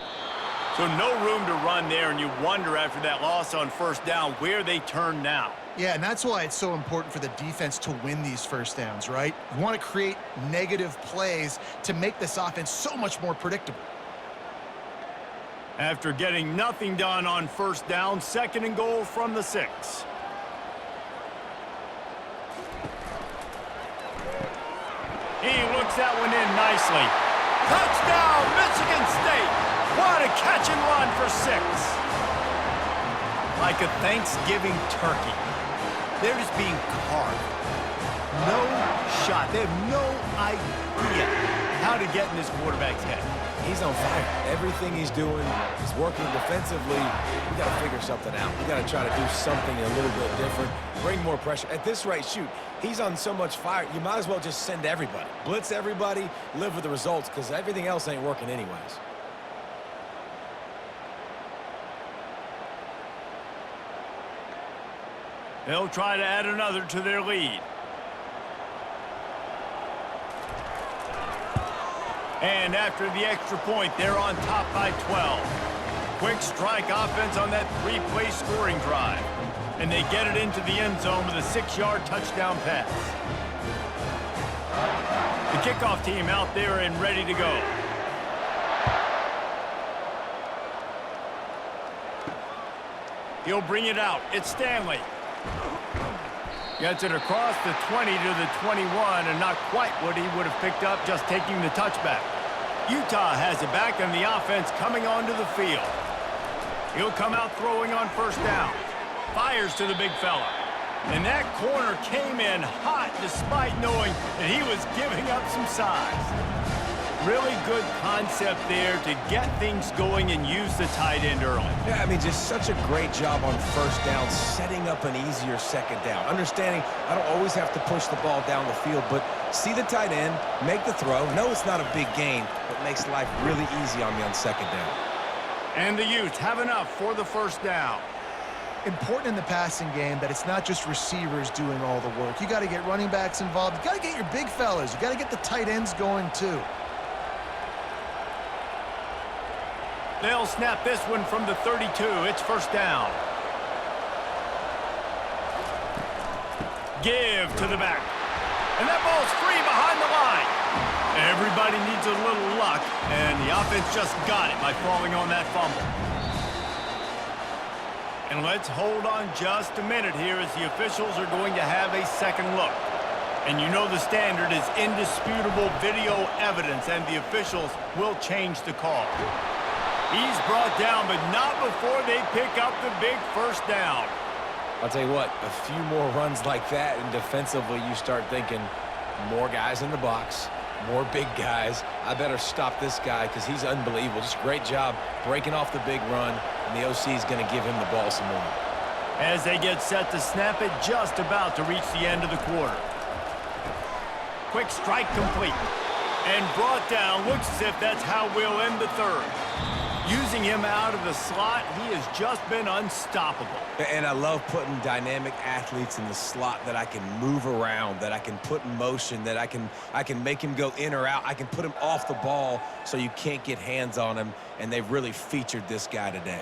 So no room to run there, and you wonder after that loss on 1st down where they turn now. Yeah, and that's why it's so important for the defense to win these 1st downs, right? You want to create negative plays to make this offense so much more predictable. After getting nothing done on 1st down, 2nd and goal from the 6. He looks that one in nicely. Touchdown, Michigan State. What a catch and run for 6. Like a Thanksgiving turkey. They're just being carved. No shot. They have no idea how to get in this quarterback's head. He's on fire. Everything he's doing is working defensively. We got to figure something out. We got to try to do something a little bit different. Bring more pressure. At this rate, shoot, he's on so much fire, you might as well just send everybody. Blitz everybody, live with the results, because everything else ain't working anyways. They'll try to add another to their lead. And after the extra point, they're on top by 12. Quick strike offense on that 3-play scoring drive. And they get it into the end zone with a 6-yard touchdown pass. The kickoff team out there and ready to go. He'll bring it out. It's Stanley. Gets it across the 20 to the 21, and not quite what he would have picked up just taking the touchback. Utah has it back, and the offense coming onto the field. He'll come out throwing on 1st down. Fires to the big fella. And that corner came in hot despite knowing that he was giving up some size. Really good concept there to get things going and use the tight end early. Yeah, I mean, just such a great job on 1st down, setting up an easier 2nd down. Understanding I don't always have to push the ball down the field, but see the tight end, make the throw. No, it's not a big gain, but makes life really easy on me on 2nd down. And the Utes have enough for the 1st down. Important in the passing game that it's not just receivers doing all the work. You got to get running backs involved. You got to get your big fellas. You got to get the tight ends going too. They'll snap this one from the 32. It's 1st down. Give to the back. And that ball's free behind the line. Everybody needs a little luck, and the offense just got it by falling on that fumble. And let's hold on just a minute here as the officials are going to have a 2nd look. And you know the standard is indisputable video evidence, and the officials will change the call. He's brought down, but not before they pick up the big 1st down. I'll tell you what, a few more runs like that, and defensively you start thinking more guys in the box, more big guys. I better stop this guy because he's unbelievable. Just a great job breaking off the big run, and the OC is going to give him the ball some more. As they get set to snap it, just about to reach the end of the quarter. Quick strike complete. And brought down. Looks as if that's how we'll end the 3rd. Using him out of the slot, he has just been unstoppable. And I love putting dynamic athletes in the slot that I can move around, that I can put in motion, that I can make him go in or out. I can put him off the ball so you can't get hands on him, and they've really featured this guy today.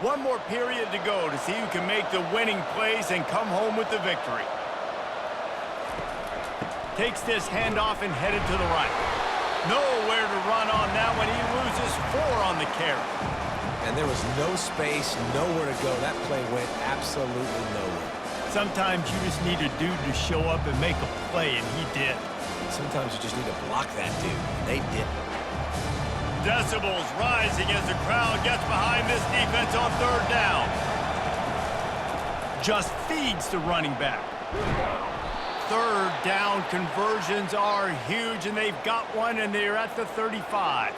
One more period to go to see who can make the winning plays and come home with the victory. Takes this handoff and headed to the right. Nowhere to run on that one. He loses 4 on the carry. And there was no space, nowhere to go. That play went absolutely nowhere. Sometimes you just need a dude to show up and make a play, and he did. Sometimes you just need to block that dude, and they didn't. Decibels rising as the crowd gets behind this defense on 3rd down. Just feeds the running back. 3rd down conversions are huge, and they've got one, and they're at the 35.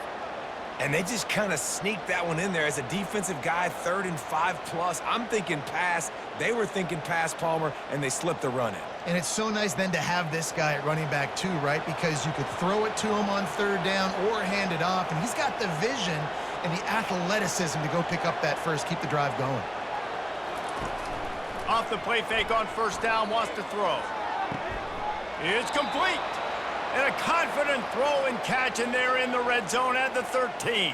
And they just kind of sneaked that one in there as a defensive guy, 3rd and 5+. I'm thinking pass. They were thinking pass, Palmer, and they slipped the run in. And it's so nice then to have this guy at running back too, right? Because you could throw it to him on 3rd down or hand it off, and he's got the vision and the athleticism to go pick up that first, keep the drive going. Off the play fake on 1st down, wants to throw. It's complete. And a confident throw and catch, and they're in the red zone at the 13.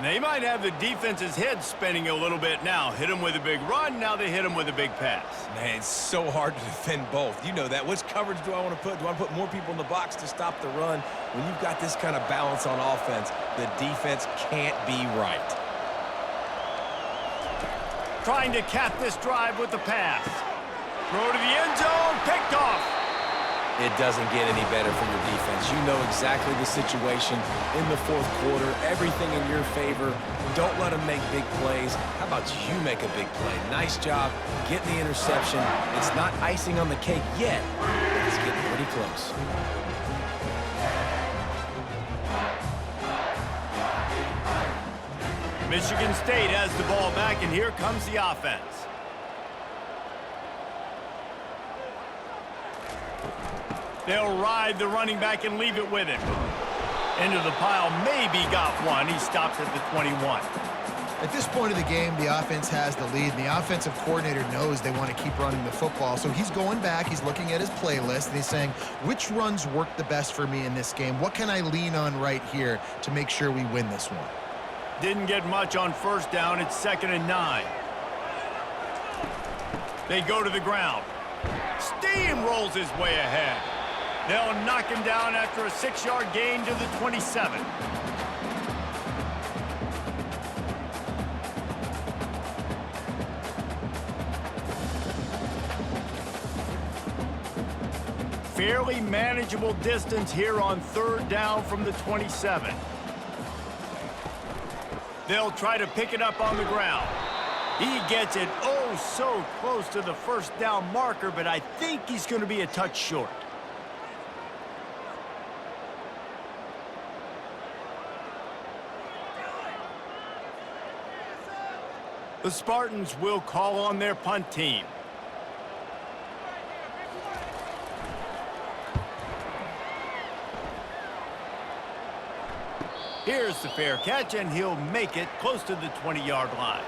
They might have the defense's head spinning a little bit now. Hit him with a big run, now they hit him with a big pass. Man, it's so hard to defend both. You know that. Which coverage do I want to put? Do I want to put more people in the box to stop the run? When you've got this kind of balance on offense, the defense can't be right. Trying to cap this drive with the pass. Throw to the end zone, picked off. It doesn't get any better for your defense. You know exactly the situation in the 4th quarter. Everything in your favor. Don't let them make big plays. How about you make a big play? Nice job getting the interception. It's not icing on the cake yet, but it's getting pretty close. Michigan State has the ball back, and here comes the offense. They'll ride the running back and leave it with him. Into the pile, maybe got one. He stops at the 21. At this point of the game, the offense has the lead, and the offensive coordinator knows they want to keep running the football. So he's going back, he's looking at his playlist, and he's saying, which runs work the best for me in this game? What can I lean on right here to make sure we win this one? Didn't get much on 1st down. It's 2nd and 9. They go to the ground. Steamrolls his way ahead. They'll knock him down after a 6-yard gain to the 27. Fairly manageable distance here on 3rd down from the 27. They'll try to pick it up on the ground. He gets it oh so close to the 1st down marker, but I think he's going to be a touch short. The Spartans will call on their punt team. Here's the fair catch, and he'll make it close to the 20-yard line.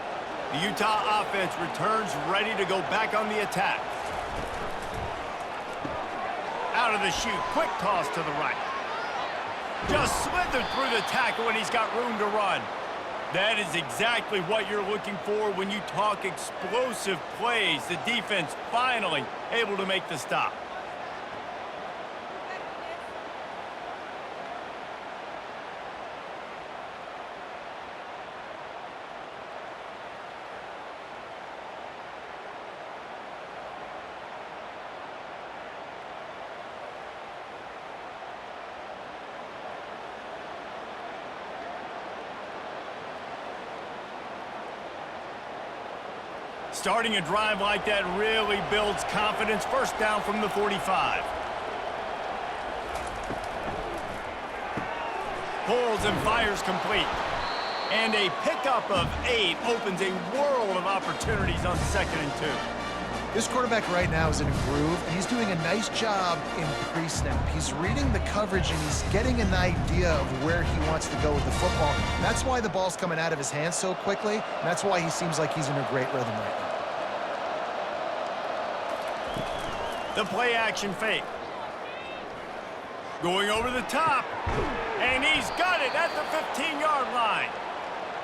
The Utah offense returns ready to go back on the attack. Out of the chute, quick toss to the right. Just slithered through the tackle, and he's got room to run. That is exactly what you're looking for when you talk explosive plays. The defense finally able to make the stop. Starting a drive like that really builds confidence. 1st down from the 45. Pulls and fires complete. And a pickup of 8 opens a world of opportunities on 2nd and 2. This quarterback right now is in a groove, and he's doing a nice job in pre-snap. He's reading the coverage, and he's getting an idea of where he wants to go with the football. That's why the ball's coming out of his hands so quickly, and that's why he seems like he's in a great rhythm right now. The play action fake. Going over the top, and he's got it at the 15-yard line.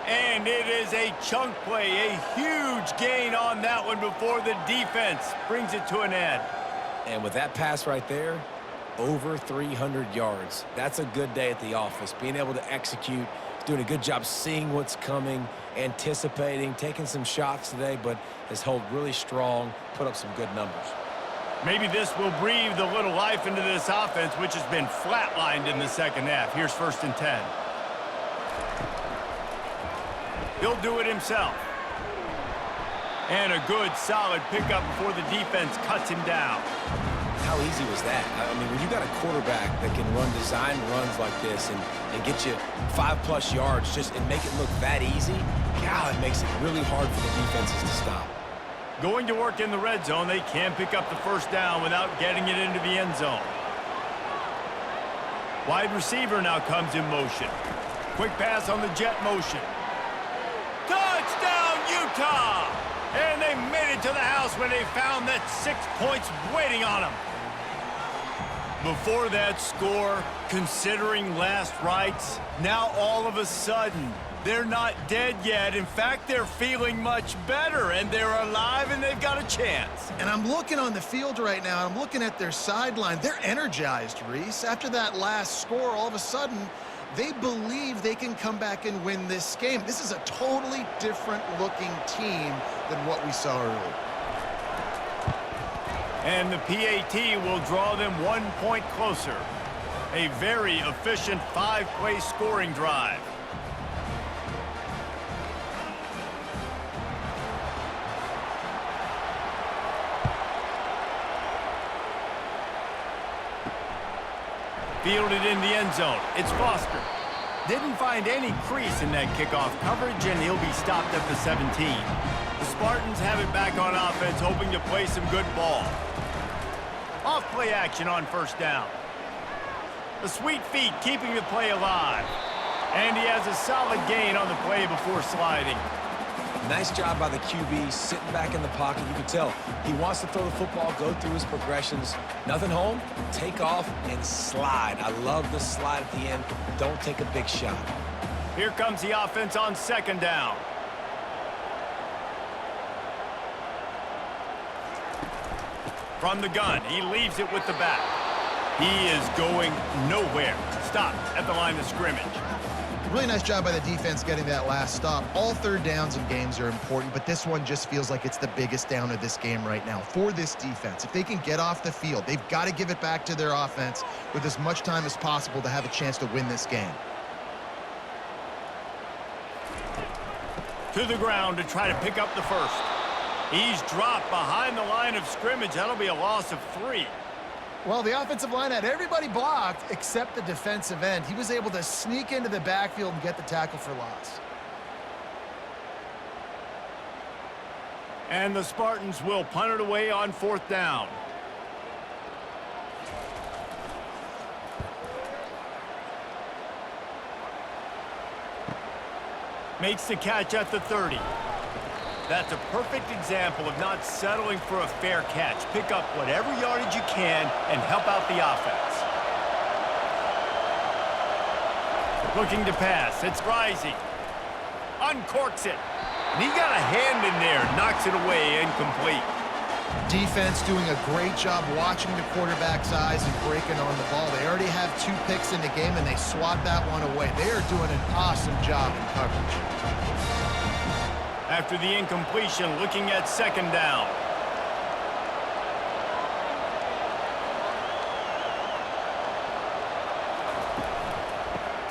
And it is a chunk play, a huge gain on that one before the defense brings it to an end. And with that pass right there, over 300 yards. That's a good day at the office. Being able to execute, doing a good job seeing what's coming, anticipating, taking some shots today, but has held really strong, put up some good numbers. Maybe this will breathe a little life into this offense, which has been flatlined in the second half. Here's 1st and 10. He'll do it himself. And a good, solid pickup before the defense cuts him down. How easy was that? I mean, when you got a quarterback that can run design runs like this and get you 5+ yards just and make it look that easy, God, it makes it really hard for the defenses to stop. Going to work in the red zone, they can pick up the 1st down without getting it into the end zone. Wide receiver now comes in motion. Quick pass on the jet motion. Touchdown, Utah! And they made it to the house when they found that 6 points waiting on them. Before that score, considering last rites, now all of a sudden, they're not dead yet. In fact, they're feeling much better, and they're alive, and they've got a chance. And I'm looking on the field right now, I'm looking at their sideline. They're energized, Reese. After that last score, all of a sudden, they believe they can come back and win this game. This is a totally different-looking team than what we saw earlier. And the PAT will draw them 1 point closer. A very efficient 5-play scoring drive. Fielded in the end zone. It's Foster. Didn't find any crease in that kickoff coverage, and he'll be stopped at the 17. The Spartans have it back on offense, hoping to play some good ball. Off play action on 1st down. The sweet feet keeping the play alive. And he has a solid gain on the play before sliding. Nice job by the QB, sitting back in the pocket. You can tell he wants to throw the football, go through his progressions. Nothing home, take off, and slide. I love the slide at the end. Don't take a big shot. Here comes the offense on 2nd down. From the gun, he leaves it with the back. He is going nowhere. Stopped at the line of scrimmage. Really nice job by the defense getting that last stop. All 3rd downs in games are important, but this one just feels like it's the biggest down of this game right now for this defense. If they can get off the field, they've got to give it back to their offense with as much time as possible to have a chance to win this game. To the ground to try to pick up the 1st. He's dropped behind the line of scrimmage. That'll be a loss of 3. Well, the offensive line had everybody blocked except the defensive end. He was able to sneak into the backfield and get the tackle for loss. And the Spartans will punt it away on 4th down. Makes the catch at the 30. That's a perfect example of not settling for a fair catch. Pick up whatever yardage you can and help out the offense. Looking to pass. It's Rising. Uncorks it. And he got a hand in there. Knocks it away. Incomplete. Defense doing a great job watching the quarterback's eyes and breaking on the ball. They already have 2 picks in the game, and they swat that one away. They are doing an awesome job in coverage. After the incompletion, looking at 2nd down.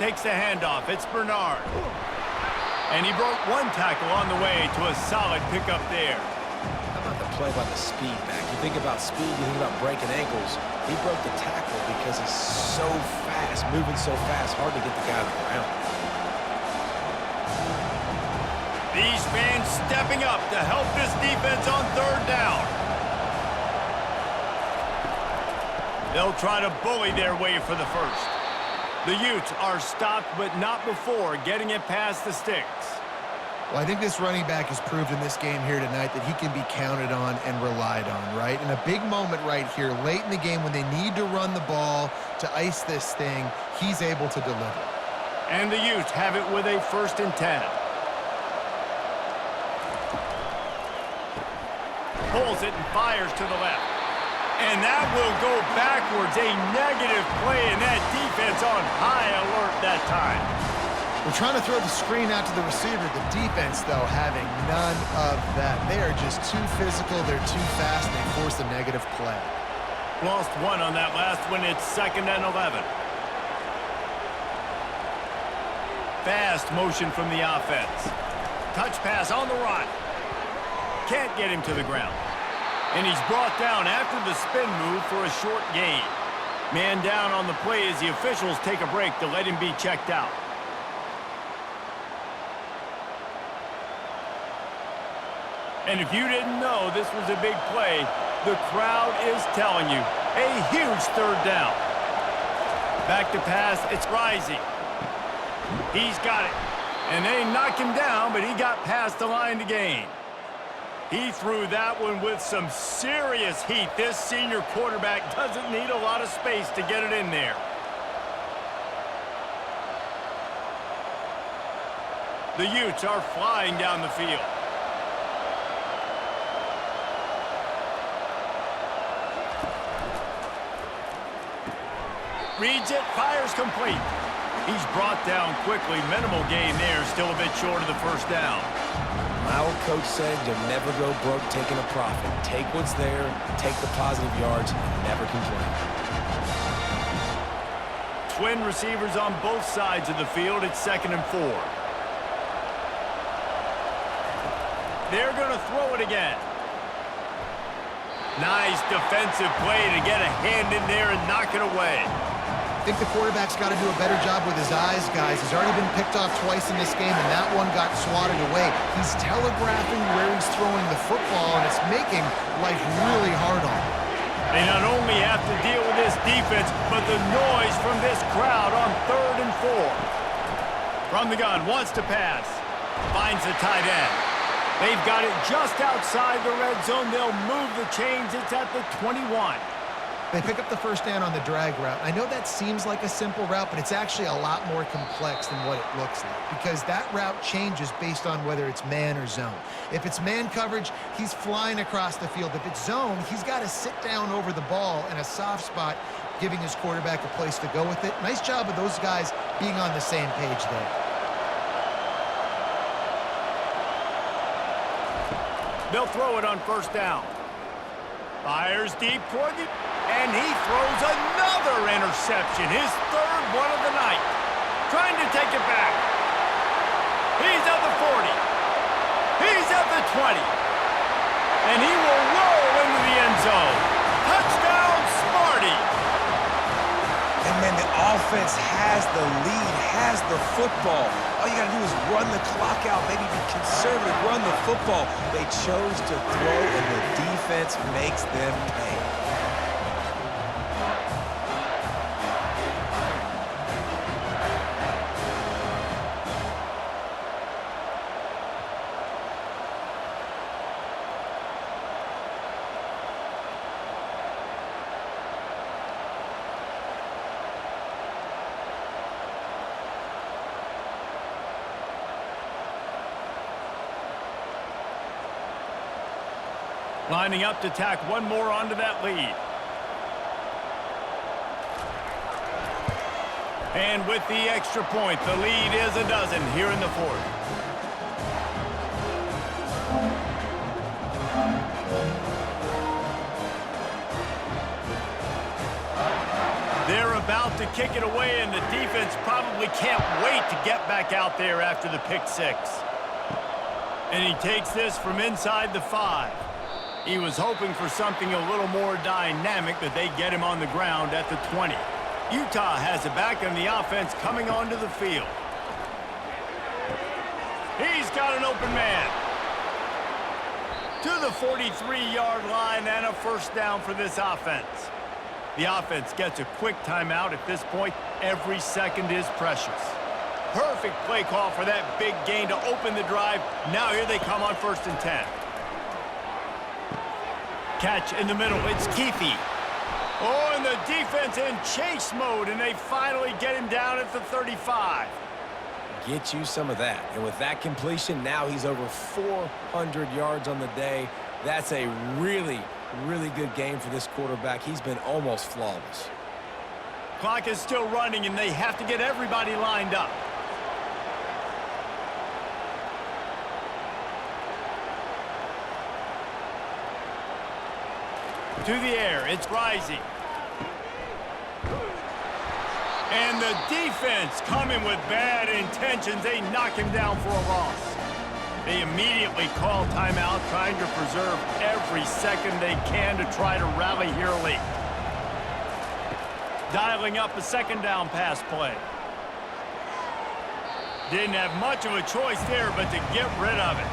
Takes the handoff. It's Bernard. And he broke 1 tackle on the way to a solid pickup there. How about the play by the speed back? You think about speed, you think about breaking ankles. He broke the tackle because he's so fast, moving so fast, hard to get the guy on the ground. These fans stepping up to help this defense on 3rd down. They'll try to bully their way for the first. The Utes are stopped, but not before getting it past the sticks. Well, I think this running back has proved in this game here tonight that he can be counted on and relied on, right? In a big moment right here, late in the game when they need to run the ball to ice this thing, he's able to deliver. And the Utes have it with a 1st and 10. Pulls it and fires to the left. And that will go backwards. A negative play, and that defense on high alert that time. We're trying to throw the screen out to the receiver. The defense, though, having none of that. They are just too physical. They're too fast, and they force a negative play. Lost one on that last one. It's 2nd and 11. Fast motion from the offense. Touch pass on the run. Can't get him to the ground. And he's brought down after the spin move for a short gain. Man down on the play as the officials take a break to let him be checked out. And if you didn't know this was a big play, the crowd is telling you. A huge 3rd down. Back to pass, it's rising. He's got it. And they knock him down, but he got past the line to gain. He threw that one with some serious heat. This senior quarterback doesn't need a lot of space to get it in there. The Utes are flying down the field. Reads it, fires complete. He's brought down quickly. Minimal gain there, still a bit short of the 1st down. My old coach said you'll never go broke taking a profit. Take what's there, take the positive yards, and never complain. Twin receivers on both sides of the field. It's 2nd and 4. They're going to throw it again. Nice defensive play to get a hand in there and knock it away. I think the quarterback's got to do a better job with his eyes, guys. He's already been picked off twice in this game, and that one got swatted away. He's telegraphing where he's throwing the football, and it's making life really hard on him. They not only have to deal with this defense, but the noise from this crowd on 3rd and 4. From the gun, wants to pass. Finds the tight end. They've got it just outside the red zone. They'll move the chains. It's at the 21. They pick up the 1st down on the drag route. I know that seems like a simple route, but it's actually a lot more complex than what it looks like because that route changes based on whether it's man or zone. If it's man coverage, he's flying across the field. If it's zone, he's got to sit down over the ball in a soft spot, giving his quarterback a place to go with it. Nice job of those guys being on the same page there. They'll throw it on 1st down. Fires deep toward the... And he throws another interception, his 3rd one of the night. Trying to take it back. He's at the 40. He's at the 20. And he will roll into the end zone. Touchdown, Smarty. And man, the offense has the lead, has the football. All you got to do is run the clock out, maybe be conservative, run the football. They chose to throw, and the defense makes them pay. Lining up to tack one more onto that lead. And with the extra point, the lead is a dozen here in the 4th. They're about to kick it away, and the defense probably can't wait to get back out there after the pick 6. And he takes this from inside the 5. He was hoping for something a little more dynamic, but they get him on the ground at the 20. Utah has it back, and the offense coming onto the field. He's got an open man. To the 43-yard line and a 1st down for this offense. The offense gets a quick timeout. At this point, every second is precious. Perfect play call for that big gain to open the drive. Now here they come on 1st and 10. Catch in the middle. It's Keefe. Oh, and the defense in chase mode, and they finally get him down at the 35. Get you some of that. And with that completion, now he's over 400 yards on the day. That's a really, really good game for this quarterback. He's been almost flawless. Clock is still running, and they have to get everybody lined up. To the air, it's Rising. And the defense coming with bad intentions. They knock him down for a loss. They immediately call timeout, trying to preserve every second they can to try to rally here late. Dialing up a 2nd down pass play. Didn't have much of a choice there but to get rid of it.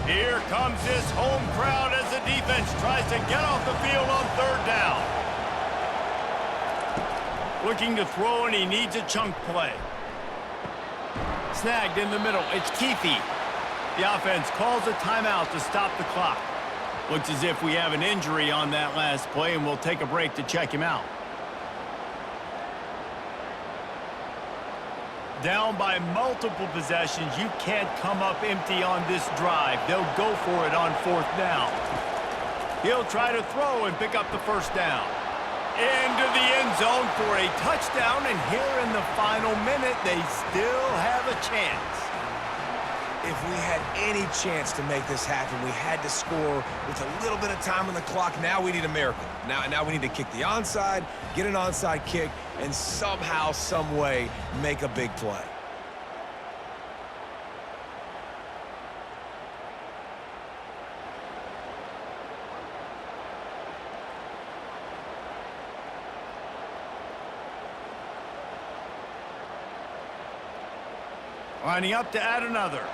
Here comes this home crowd as the defense tries to get off the field on 3rd down. Looking to throw, and he needs a chunk play. Snagged in the middle. It's Keefe. The offense calls a timeout to stop the clock. Looks as if we have an injury on that last play, and we'll take a break to check him out. Down by multiple possessions, you can't come up empty on this drive. They'll go for it on 4th down. He'll try to throw and pick up the 1st down. Into the end zone for a touchdown, and here in the final minute, they still have a chance. If we had any chance to make this happen, we had to score with a little bit of time on the clock. Now we need a miracle. Now we need to kick the onside, get an onside kick, and somehow, some way, make a big play. Lining up to add another.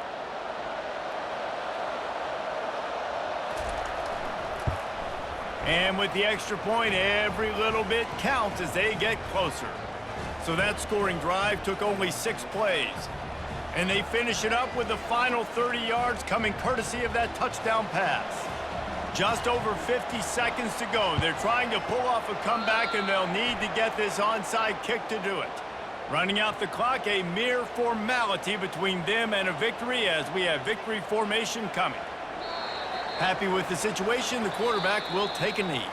And with the extra point, every little bit counts as they get closer. So that scoring drive took only 6 plays. And they finish it up with the final 30 yards coming courtesy of that touchdown pass. Just over 50 seconds to go. They're trying to pull off a comeback, and they'll need to get this onside kick to do it. Running out the clock, a mere formality between them and a victory as we have victory formation coming. Happy with the situation, the quarterback will take a knee.